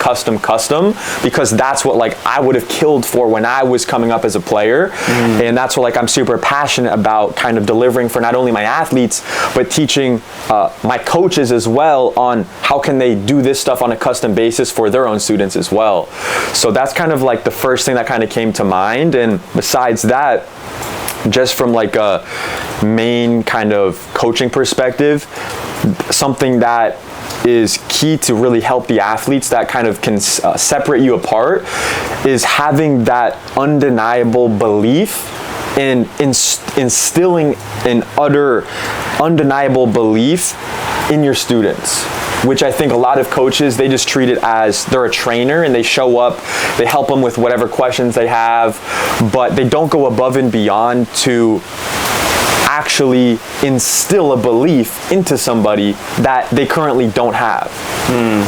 because that's what like I would have killed for when I was coming up as a player. And that's what like I'm super passionate about kind of delivering for not only my athletes, but teaching my coaches as well on how can they do this stuff on a custom basis for their own students as well. So that's kind of like the first thing that kind of came to mind. And besides that, just from like a main kind of coaching perspective, something that is key to really help the athletes that kind of can separate you apart is having that undeniable belief and instilling an utter undeniable belief in your students, which I think a lot of coaches, they just treat it as they're a trainer and they show up, they help them with whatever questions they have, but they don't go above and beyond to actually instill a belief into somebody that they currently don't have.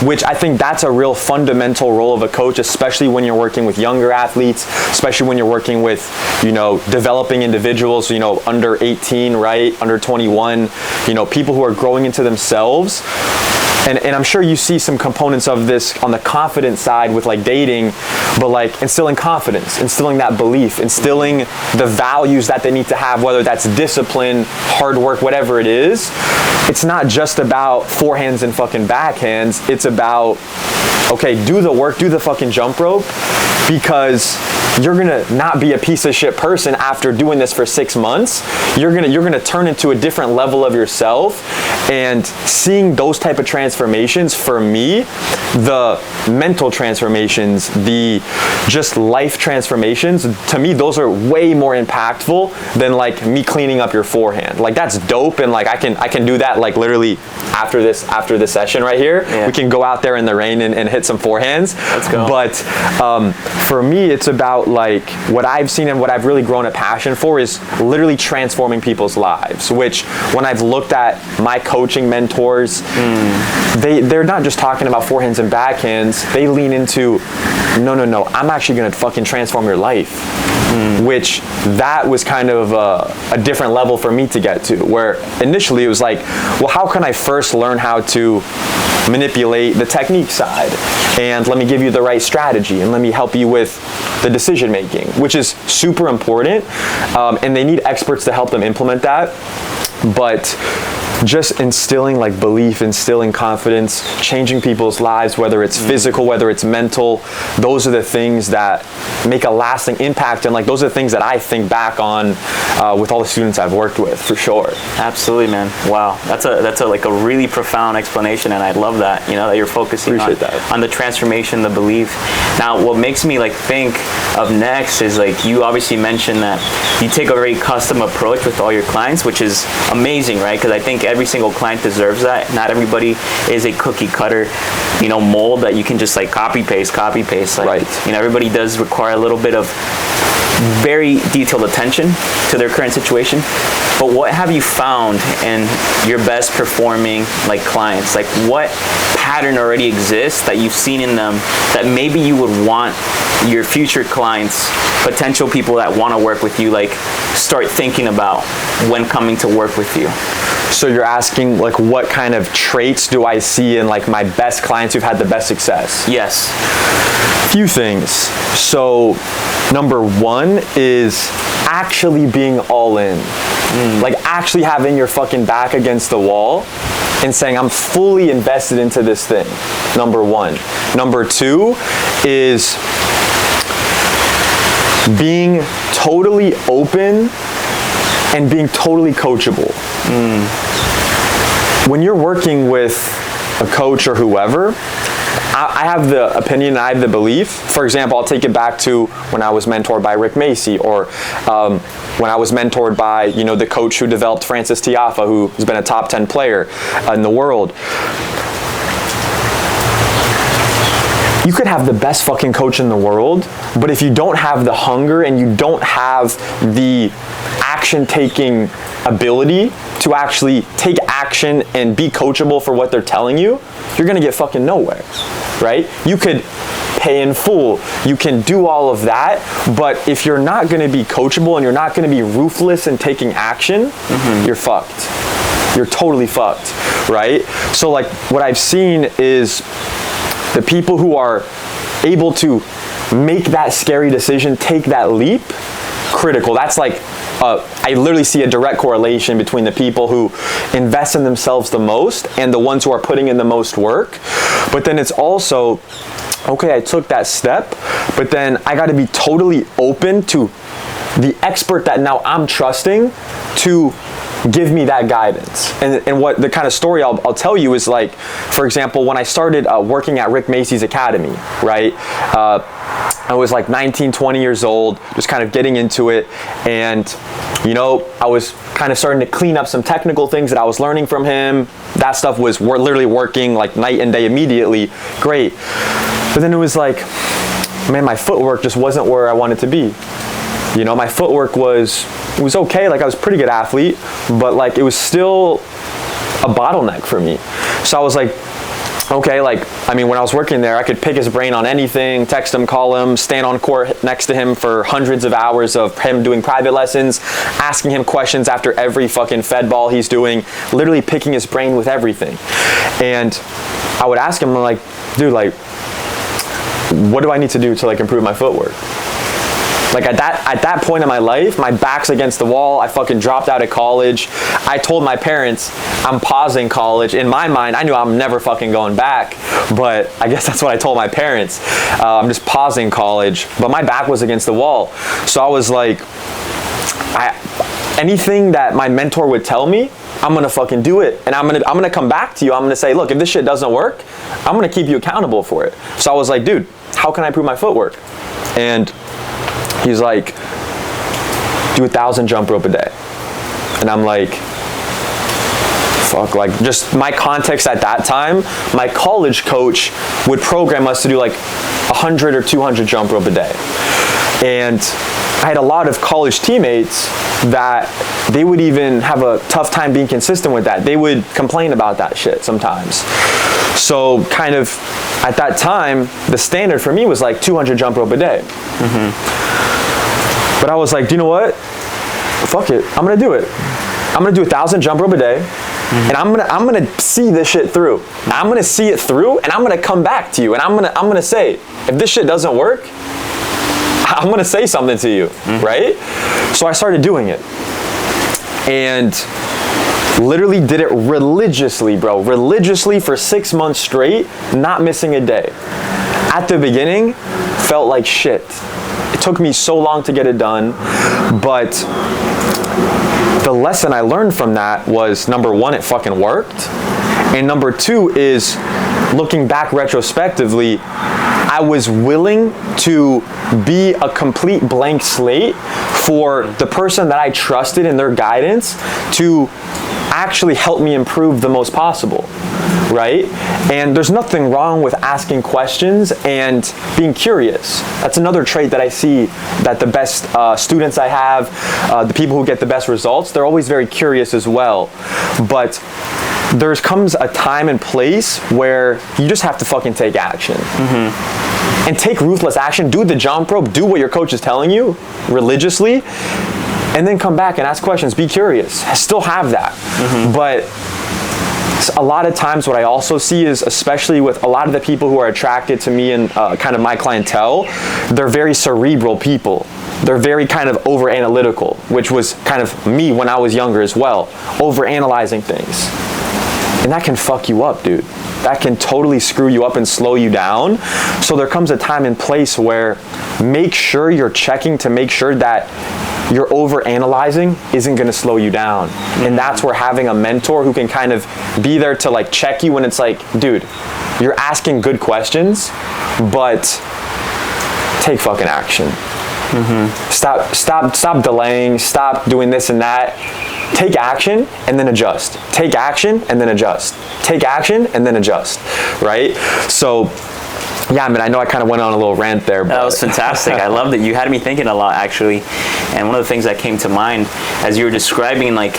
Which I think that's a real fundamental role of a coach, especially when you're working with younger athletes, especially when you're working with, you know, developing individuals, you know, under 18, right? Under 21, you know, people who are growing into themselves. And I'm sure you see some components of this on the confidence side with like dating, but like instilling confidence, instilling that belief, instilling the values that they need to have, whether that's discipline, hard work, whatever it is. It's not just about forehands and fucking backhands. It's about, okay, do the work, do the fucking jump rope, because you're gonna not be a piece of shit person after doing this for 6 months. You're gonna turn into a different level of yourself. And seeing those type of transformations, for me, the mental transformations, the just life transformations, to me those are way more impactful than like me cleaning up your forehand. Like that's dope, and like I can do that like literally after this session right here. We can go out there in the rain and hit some forehands. Let's go. But for me, it's about about like what I've seen and what I've really grown a passion for is literally transforming people's lives, which when I've looked at my coaching mentors, they're not just talking about forehands and backhands. They lean into, no, I'm actually going to fucking transform your life. Which that was kind of a different level for me to get to, where initially it was like, well, how can I first learn how to manipulate the technique side, and let me give you the right strategy, and let me help you with the decision making, which is super important, and they need experts to help them implement that. But just instilling like belief, instilling confidence, changing people's lives, whether it's physical, whether it's mental, those are the things that make a lasting impact, and like those are the things that I think back on with all the students I've worked with, for sure. Absolutely, man. Wow, that's a like a really profound explanation, and I love that, you know, that you're focusing on the transformation, the belief. Now, what makes me like think of next is like you obviously mentioned that you take a very custom approach with all your clients, which is amazing, right? Because I think every single client deserves that. Not everybody is a cookie cutter, you know, mold that you can just like copy paste. Like, right. You know, everybody does require a little bit of very detailed attention to their current situation. But what have you found in your best performing like clients? Like what pattern already exists that you've seen in them that maybe you would want your future clients, potential people that want to work with you, like start thinking about when coming to work with you? So you're asking like what kind of traits do I see in like my best clients who've had the best success? Yes. Few things. So number one is actually being all in. Like actually having your fucking back against the wall and saying, I'm fully invested into this thing. Number one. Number two is being totally open and being totally coachable. When you're working with a coach or whoever, I have the opinion, I have the belief. For example, I'll take it back to when I was mentored by Rick Macy, or when I was mentored by, you know, the coach who developed Francis Tiafa, who's been a top 10 player in the world. You could have the best fucking coach in the world, but if you don't have the hunger and you don't have the action-taking ability to actually take action and be coachable for what they're telling you, you're gonna get fucking nowhere, right? You could pay in full, you can do all of that, but if you're not gonna be coachable and you're not gonna be ruthless in taking action, you're fucked. You're totally fucked, right? So like what I've seen is the people who are able to make that scary decision, take that leap, critical. That's like, I literally see a direct correlation between the people who invest in themselves the most and the ones who are putting in the most work. But then it's also, okay, I took that step, but then I gotta be totally open to the expert that now I'm trusting to give me that guidance. And what the kind of story I'll tell you is like, for example, when I started working at Rick Macy's Academy, right? I was like 19, 20 years old, just kind of getting into it. And, you know, I was kind of starting to clean up some technical things that I was learning from him. That stuff was literally working like night and day immediately. Great. But then it was like, man, my footwork just wasn't where I wanted to be. You know, my footwork was okay, like I was a pretty good athlete, but like it was still a bottleneck for me. So I was like, okay, like, I mean, when I was working there, I could pick his brain on anything, text him, call him, stand on court next to him for hundreds of hours of him doing private lessons, asking him questions after every fucking fed ball he's doing, literally picking his brain with everything. And I would ask him, like, dude, like, what do I need to do to like improve my footwork? Like at that point in my life, my back's against the wall. I fucking dropped out of college. I told my parents I'm pausing college. In my mind, I knew I'm never fucking going back, but I guess that's what I told my parents. I'm just pausing college, but my back was against the wall. So I was like, anything that my mentor would tell me, I'm gonna fucking do it. And I'm gonna come back to you. I'm gonna say, look, if this shit doesn't work, I'm gonna keep you accountable for it. So I was like, dude, how can I improve my footwork? And he's like, do 1,000 jump rope a day. And I'm like, fuck, like just my context at that time, my college coach would program us to do like 100 or 200 jump rope a day. And I had a lot of college teammates that they would even have a tough time being consistent with that. They would complain about that shit sometimes. So kind of at that time, the standard for me was like 200 jump rope a day. But I was like, do you know what? Fuck it, I'm gonna do it. I'm gonna do 1,000 jump rope a day, and I'm gonna see this shit through. I'm gonna see it through, and I'm gonna come back to you, and I'm gonna say, if this shit doesn't work, I'm gonna say something to you, right? So I started doing it, and literally did it religiously, bro. Religiously for 6 months straight, not missing a day. At the beginning, felt like shit. It took me so long to get it done, but the lesson I learned from that was, number one, it fucking worked. And number two is, looking back retrospectively, I was willing to be a complete blank slate for the person that I trusted in their guidance to actually help me improve the most possible, right? And there's nothing wrong with asking questions and being curious. That's another trait that I see that the best students I have, the people who get the best results, they're always very curious as well. But there comes a time and place where you just have to fucking take action. And take ruthless action, do the jump rope, do what your coach is telling you religiously, and then come back and ask questions, be curious. I still have that. But a lot of times what I also see is, especially with a lot of the people who are attracted to me and kind of my clientele, they're very cerebral people. They're very kind of over analytical, which was kind of me when I was younger as well, over analyzing things. And that can fuck you up, dude. That can totally screw you up and slow you down. So there comes a time and place where make sure you're checking to make sure that your over analyzing isn't gonna slow you down. And that's where having a mentor who can kind of be there to like check you when it's like, dude, you're asking good questions, but take fucking action. Stop delaying, stop doing this and that. Take action and then adjust. Take action and then adjust. Take action and then adjust, right? So, yeah, I mean, I know I kind of went on a little rant there. But that was fantastic. I love that. You had me thinking a lot, actually. And one of the things that came to mind as you were describing, like,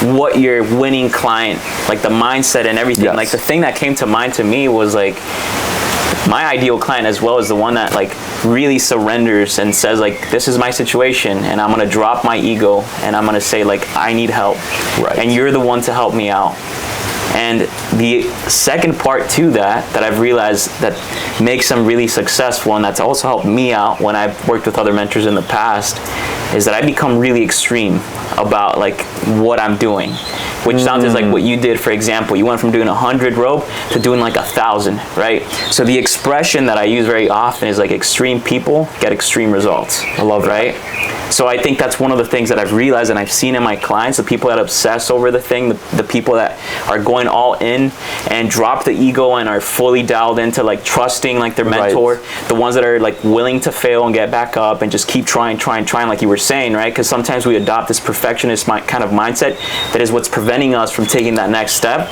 what your winning client, like the mindset and everything, like the thing that came to mind to me was like, my ideal client as well is the one that like really surrenders and says like, this is my situation and I'm gonna drop my ego and I'm gonna say like, I need help. And you're the one to help me out. And the second part to that I've realized that makes them really successful, and that's also helped me out when I've worked with other mentors in the past, is that I become really extreme about like what I'm doing. Which sounds like what you did, for example. You went from doing 100 rope to doing like 1,000, right? So the expression that I use very often is like, extreme people get extreme results. I love that. Right? So I think that's one of the things that I've realized and I've seen in my clients, the people that obsess over the thing, the people that are going all in and drop the ego and are fully dialed into like trusting like their mentor, the ones that are like willing to fail and get back up and just keep trying like you were saying, right? Because sometimes we adopt this perfectionist kind of mindset that is what's preventing us from taking that next step.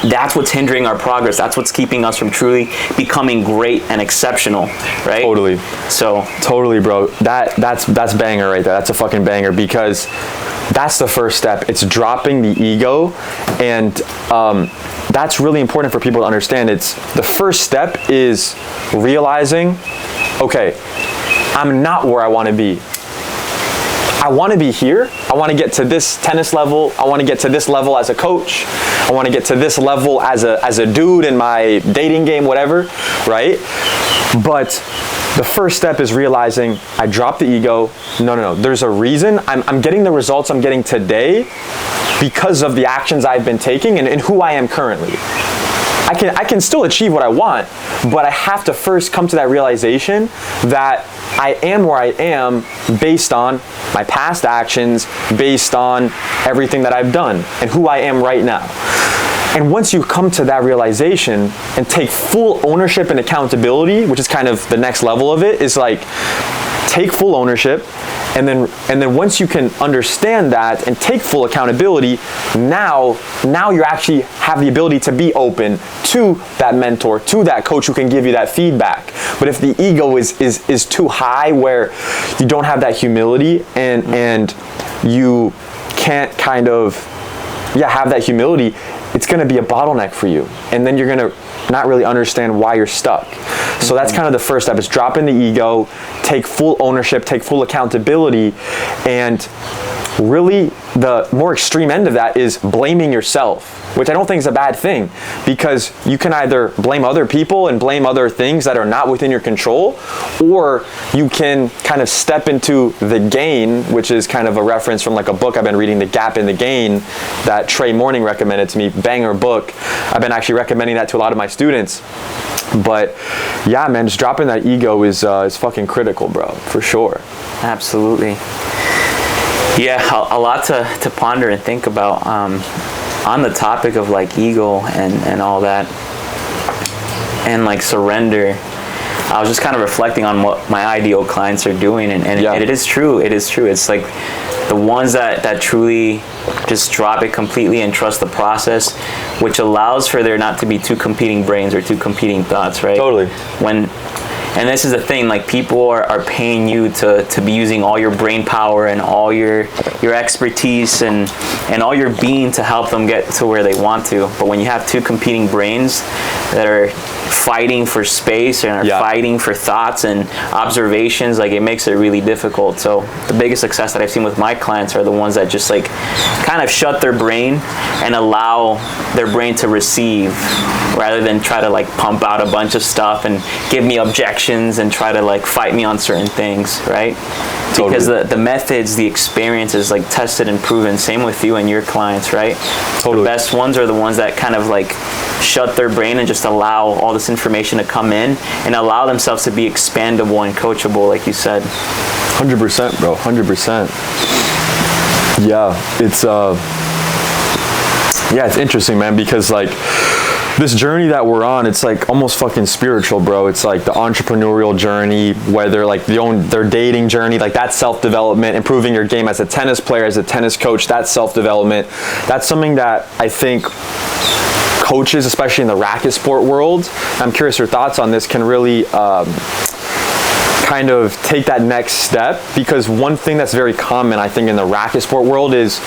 That's what's hindering our progress. That's what's keeping us from truly becoming great and exceptional, right? Totally. So totally, bro. That's banger right there. That's a fucking banger, because that's the first step. It's dropping the ego, and that's really important for people to understand. It's the first step is realizing, okay, I'm not where I want to be. I want to be here. I want to get to this tennis level. I want to get to this level as a coach. I want to get to this level as a dude in my dating game, whatever, right? But the first step is realizing I dropped the ego. No. There's a reason. I'm getting the results I'm getting today because of the actions I've been taking and who I am currently. I can still achieve what I want, but I have to first come to that realization that I am where I am based on my past actions, based on everything that I've done and who I am right now. And once you come to that realization and take full ownership and accountability, which is kind of the next level of it, is like, take full ownership, and then once you can understand that and take full accountability, now you actually have the ability to be open to that mentor, to that coach who can give you that feedback. But if the ego is too high, where you don't have that humility and you can't kind of have that humility, it's going to be a bottleneck for you, and then you're going to not really understand why you're stuck. So that's kind of the first step, is dropping the ego, take full ownership, take full accountability, and really the more extreme end of that is blaming yourself, which I don't think is a bad thing, because you can either blame other people and blame other things that are not within your control, or you can kind of step into the gain, which is kind of a reference from like a book I've been reading, The Gap in the Gain, that Trey Morning recommended to me. Banger book. I've been actually recommending that to a lot of my students. But yeah, man, just dropping that ego is fucking critical, bro, for sure. Absolutely. Yeah, a lot to ponder and think about on the topic of like ego and all that, and like surrender. I was just kind of reflecting on what my ideal clients are doing, and it is true. It's like the ones that truly just drop it completely and trust the process, which allows for there not to be two competing brains or two competing thoughts, right? Totally. And this is the thing, like people are paying you to be using all your brain power and all your expertise and all your being to help them get to where they want to. But when you have two competing brains that are fighting for space and are fighting for thoughts and observations, like it makes it really difficult. So the biggest success that I've seen with my clients are the ones that just like kind of shut their brain and allow their brain to receive, rather than try to like pump out a bunch of stuff and give me objections and try to like fight me on certain things, right? Totally. Because the methods, the experience is like tested and proven. Same with you and your clients, right? Totally. The best ones are the ones that kind of like shut their brain and just allow all this information to come in and allow themselves to be expandable and coachable, like you said. 100%, bro. 100%. Yeah, it's interesting, man, because like this journey that we're on, it's like almost fucking spiritual, bro. It's like the entrepreneurial journey, whether like their dating journey, like that's self-development, improving your game as a tennis player, as a tennis coach, that's self-development. That's something that I think coaches, especially in the racket sport world, I'm curious your thoughts on this, can really kind of take that next step. Because one thing that's very common, I think, in the racket sport world is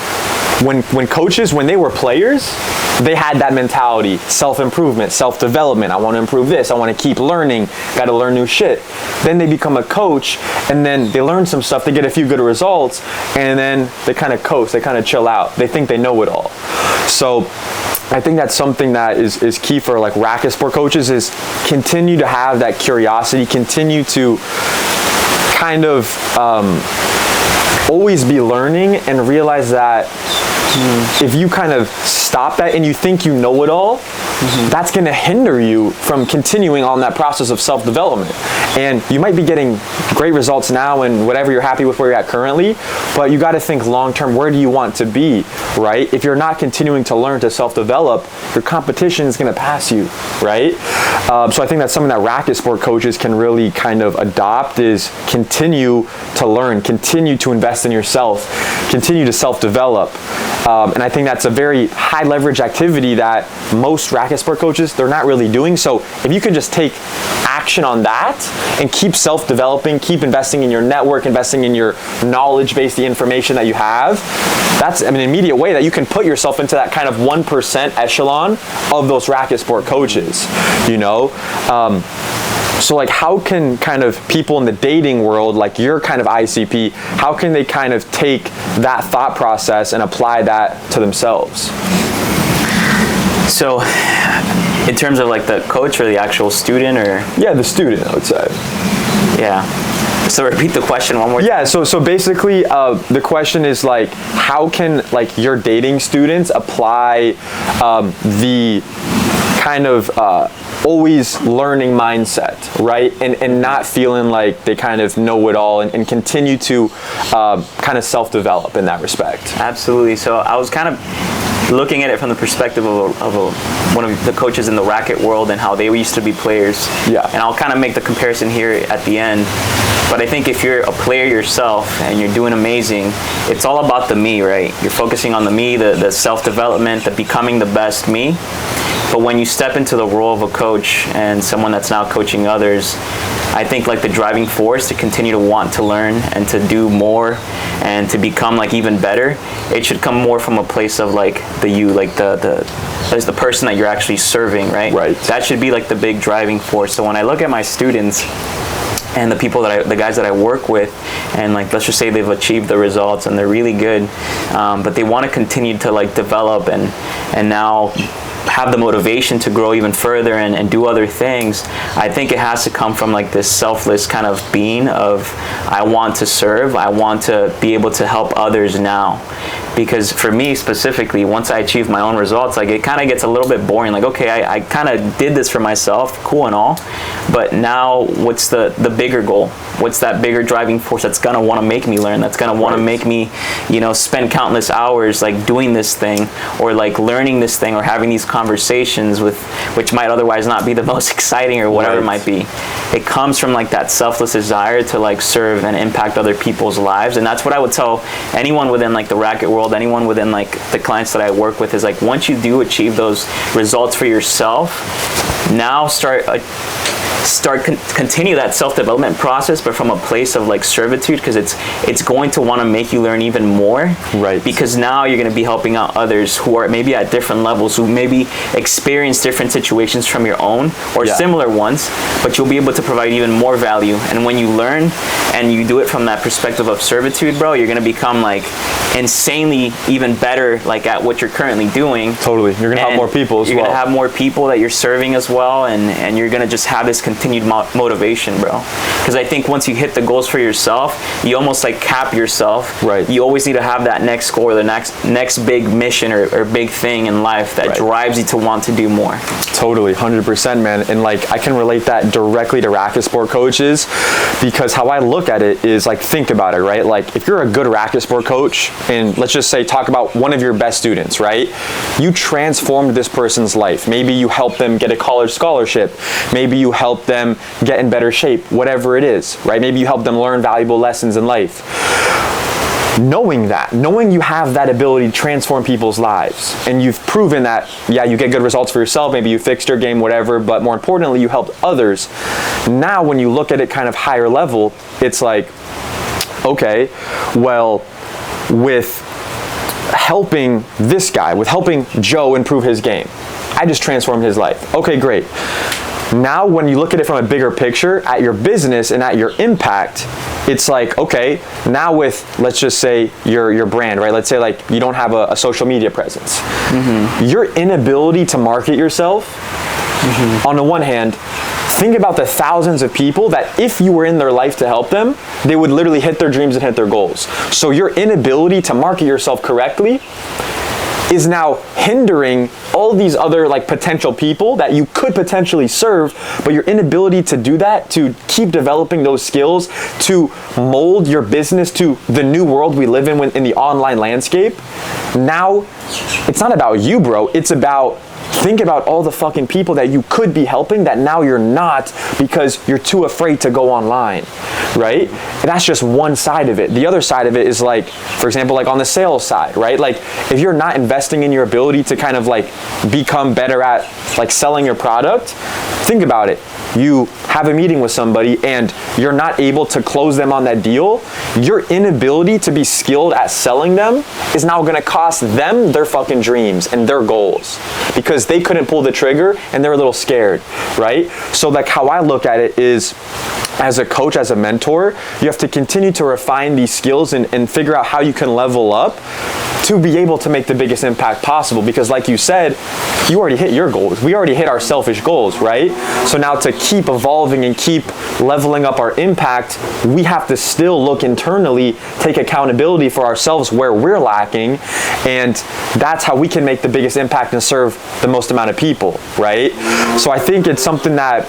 when coaches, when they were players, they had that mentality, self-improvement, self-development. I want to improve this. I want to keep learning. Got to learn new shit. Then they become a coach, and then they learn some stuff. They get a few good results, and then they kind of coast. They kind of chill out. They think they know it all. So I think that's something that is key for like racket sport coaches, is continue to have that curiosity, continue to kind of always be learning, and realize that if you kind of stop that and you think you know it all, that's going to hinder you from continuing on that process of self-development. And you might be getting great results now and whatever, you're happy with where you're at currently, but you got to think long-term, where do you want to be, right? If you're not continuing to learn, to self-develop, your competition is going to pass you, right? So I think that's something that racket sport coaches can really kind of adopt, is continue to learn, continue to invest in yourself, continue to self-develop. And I think that's a very high leverage activity that most racket sport coaches, they're not really doing. So if you could just take action on that and keep self-developing, keep investing in your network, investing in your knowledge base, the information that you have, that's an immediate way that you can put yourself into that kind of 1% echelon of those racket sport coaches, you know? So like, how can kind of people in the dating world, like your kind of ICP, how can they kind of take that thought process and apply that to themselves? So in terms of like the coach or the actual student, or? Yeah, the student, I would say. Yeah. So repeat the question one more time. Yeah, so basically the question is like, how can like your dating students apply the kind of always learning mindset, right? And not feeling like they kind of know it all, and continue to kind of self-develop in that respect. Absolutely. So I was kind of looking at it from the perspective of one of the coaches in the racket world and how they used to be players. Yeah. And I'll kind of make the comparison here at the end. But I think if you're a player yourself and you're doing amazing, it's all about the me, right? You're focusing on the me, the self-development, the becoming the best me. But when you step into the role of a coach and someone that's now coaching others, I think like the driving force to continue to want to learn and to do more and to become like even better, it should come more from a place of like the you, like as the person that you're actually serving, right? Right. That should be like the big driving force. So when I look at my students and the guys that I work with, and like let's just say they've achieved the results and they're really good, but they want to continue to like develop and now have the motivation to grow even further and do other things, I think it has to come from like this selfless kind of being of, I want to serve, I want to be able to help others now. Because for me specifically, once I achieve my own results, like it kind of gets a little bit boring. Like, okay, I kind of did this for myself, cool and all, but now what's the bigger goal? What's that bigger driving force that's gonna want to make me learn? That's gonna want to make me, spend countless hours like doing this thing or like learning this thing or having these conversations which might otherwise not be the most exciting or whatever it might be. It comes from like that selfless desire to like serve and impact other people's lives, and that's what I would tell anyone within like the racket world, anyone within like the clients that I work with, is like once you do achieve those results for yourself, now continue that self-development process, but from a place of like servitude, because it's going to want to make you learn even more, right? Because now you're going to be helping out others who are maybe at different levels, who maybe experience different situations from your own or similar ones, but you'll be able to provide even more value. And when you learn and you do it from that perspective of servitude, bro, you're going to become like insanely even better like at what you're currently doing. Totally. You're going to help more people as well. You're going to have more people that you're serving as well, and you're going to just have this continued motivation, bro. Because I think once you hit the goals for yourself, you almost like cap yourself. Right. You always need to have that next goal or the next big mission or big thing in life that drives you to want to do more. Totally, 100%, man. And like I can relate that directly to racket sport coaches, because how I look at it is like, think about it, right? Like if you're a good racket sport coach, and let's just say talk about one of your best students, right? You transformed this person's life. Maybe you helped them get a college scholarship. Maybe you helped them get in better shape, whatever it is, right? Maybe you helped them learn valuable lessons in life. Knowing you have that ability to transform people's lives, and you've proven that, yeah, you get good results for yourself, maybe you fixed your game, whatever, but more importantly, you helped others. Now, when you look at it kind of higher level, it's like, okay, well, with helping this guy, with helping Joe improve his game, I just transformed his life. Okay, great. Now, when you look at it from a bigger picture, at your business and at your impact, it's like, okay, now with, let's just say, your brand, right? Let's say like you don't have a social media presence. Mm-hmm. Your inability to market yourself, on the one hand, think about the thousands of people that if you were in their life to help them, they would literally hit their dreams and hit their goals. So your inability to market yourself correctly is now hindering all these other like potential people that you could potentially serve, but your inability to do that, to keep developing those skills, to mold your business to the new world we live in the online landscape. Now, it's not about you, bro. It's about, think about all the fucking people that you could be helping that now you're not because you're too afraid to go online, right? And that's just one side of it. The other side of it is like, for example, like on the sales side, right? Like if you're not investing in your ability to kind of like become better at like selling your product, think about it. You have a meeting with somebody and you're not able to close them on that deal, your inability to be skilled at selling them is now gonna cost them their fucking dreams and their goals because they couldn't pull the trigger and they're a little scared, right? So like how I look at it is, as a coach, as a mentor, you have to continue to refine these skills and figure out how you can level up to be able to make the biggest impact possible. Because like you said, you already hit your goals. We already hit our selfish goals, right? So now to keep evolving and keep leveling up our impact, we have to still look internally, take accountability for ourselves where we're lacking, and that's how we can make the biggest impact and serve the most amount of people, right? So I think it's something that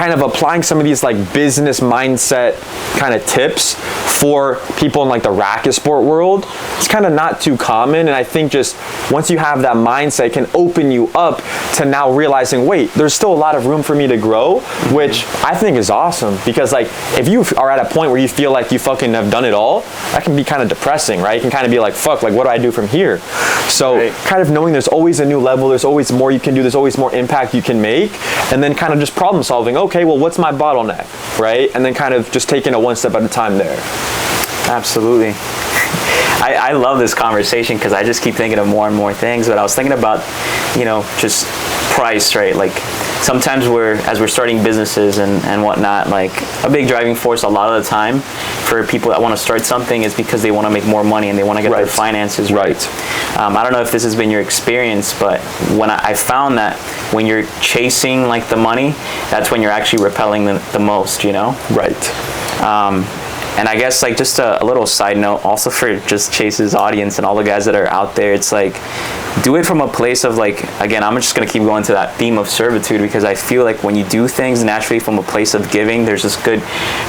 kind of applying some of these like business mindset kind of tips for people in like the racket sport world, it's kind of not too common. And I think just once you have that mindset, it can open you up to now realizing, wait, there's still a lot of room for me to grow, which I think is awesome. Because like, if you are at a point where you feel like you fucking have done it all, that can be kind of depressing, right? You can kind of be like, fuck, like what do I do from here? So kind of knowing there's always a new level, there's always more you can do, there's always more impact you can make, and then kind of just problem solving. Okay, well, what's my bottleneck, right? And then kind of just taking it one step at a time there. Absolutely. I love this conversation because I just keep thinking of more and more things, but I was thinking about, you know, just price, right? Like sometimes as we're starting businesses and whatnot, like a big driving force a lot of the time for people that want to start something is because they want to make more money and they want to get their finances right. I don't know if this has been your experience, but when I found that when you're chasing like the money, that's when you're actually repelling the most, you know? Right. And I guess like just a little side note also for just Chase's audience and all the guys that are out there, it's like, do it from a place of like, again, I'm just going to keep going to that theme of servitude, because I feel like when you do things naturally from a place of giving, there's this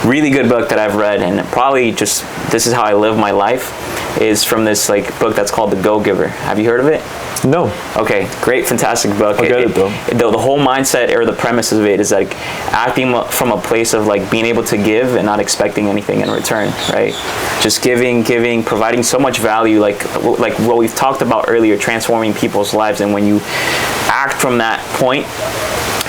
really good book that I've read, and probably just, this is how I live my life, is from this like book that's called The Go-Giver. Have you heard of it? No. Okay, great, fantastic book. I'll get it though. The whole mindset or the premise of it is like acting from a place of like being able to give and not expecting anything in return, right? Just giving, providing so much value, like what we've talked about earlier, transforming people's lives. And when you act from that point,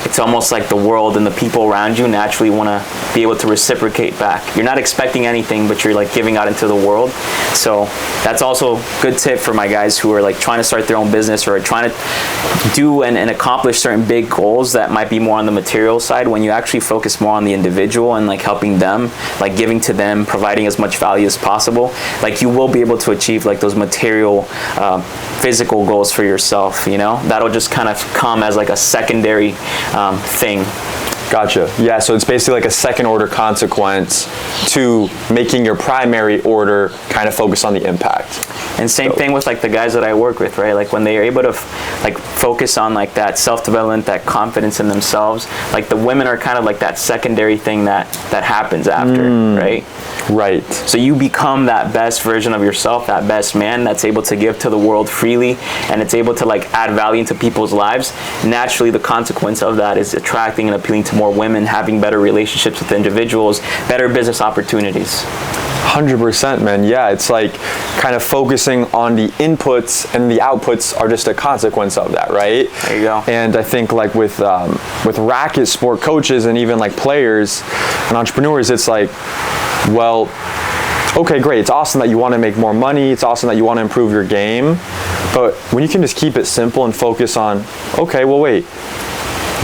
it's almost like the world and the people around you naturally want to be able to reciprocate back. You're not expecting anything, but you're like giving out into the world. So that's also a good tip for my guys who are like trying to start their own business or trying to do and accomplish certain big goals that might be more on the material side. When you actually focus more on the individual and like helping them, like giving to them, providing as much value as possible, like you will be able to achieve like those material, physical goals for yourself, you know? That'll just kind of come as like a secondary thing. Gotcha. Yeah, so it's basically like a second order consequence to making your primary order kind of focus on the impact. And same thing with like the guys that I work with, right? Like when they are able to like focus on like that self-development, that confidence in themselves, like the women are kind of like that secondary thing that happens after, right? Right. So you become that best version of yourself, that best man that's able to give to the world freely, and it's able to like add value into people's lives. Naturally, the consequence of that is attracting and appealing to more women, having better relationships with individuals, better business opportunities. 100%, man. Yeah, it's like kind of focusing on the inputs, and the outputs are just a consequence of that, right? There you go. And I think like with racket sport coaches and even like players and entrepreneurs, it's like, well, okay, great. It's awesome that you want to make more money. It's awesome that you want to improve your game. But when you can just keep it simple and focus on, okay, well, wait,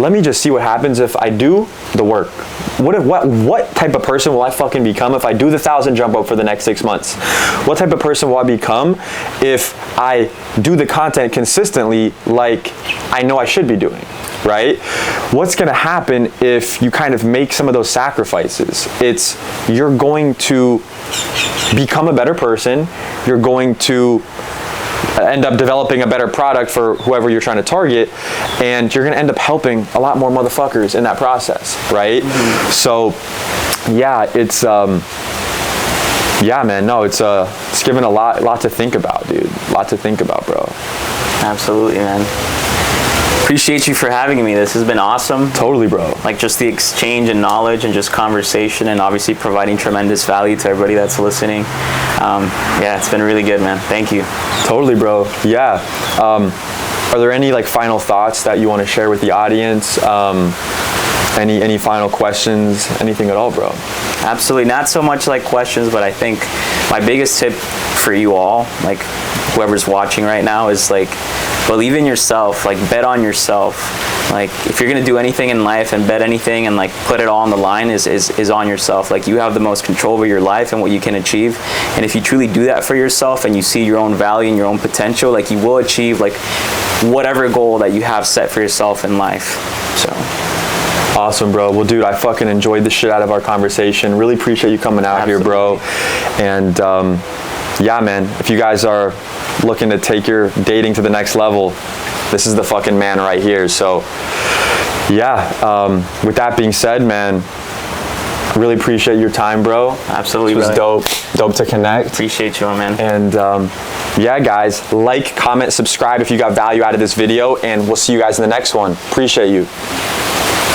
let me just see what happens if I do the work. What type of person will I fucking become if I do the 1,000 jump rope for the next 6 months? What type of person will I become if I do the content consistently like I know I should be doing, right? What's gonna happen if you kind of make some of those sacrifices? You're going to become a better person. You're going to end up developing a better product for whoever you're trying to target, and you're gonna end up helping a lot more motherfuckers in that process, right? So yeah, it's yeah, man, no, it's given a lot to think about, dude. A lot to think about, bro. Absolutely, man. Appreciate you for having me. This has been awesome. Totally, bro. Like just the exchange and knowledge and just conversation, and obviously providing tremendous value to everybody that's listening. Yeah, it's been really good, man. Thank you. Totally, bro. Yeah. Are there any like final thoughts that you want to share with the audience? Any final questions? Anything at all, bro? Absolutely. Not so much like questions, but I think my biggest tip for you all, like whoever's watching right now, is like believe in yourself, like bet on yourself. Like if you're gonna do anything in life and bet anything and like put it all on the line is on yourself. Like you have the most control over your life and what you can achieve. And if you truly do that for yourself and you see your own value and your own potential, like you will achieve like whatever goal that you have set for yourself in life. So awesome, bro. Well, dude, I fucking enjoyed the shit out of our conversation. Really appreciate you coming out here, bro. And yeah, man, if you guys are looking to take your dating to the next level, this is the fucking man right here. So yeah, with that being said, man, really appreciate your time, bro. Absolutely, It was brother. dope to connect. Appreciate you, man. And yeah, guys, like, comment, subscribe if you got value out of this video, and we'll see you guys in the next one. Appreciate you.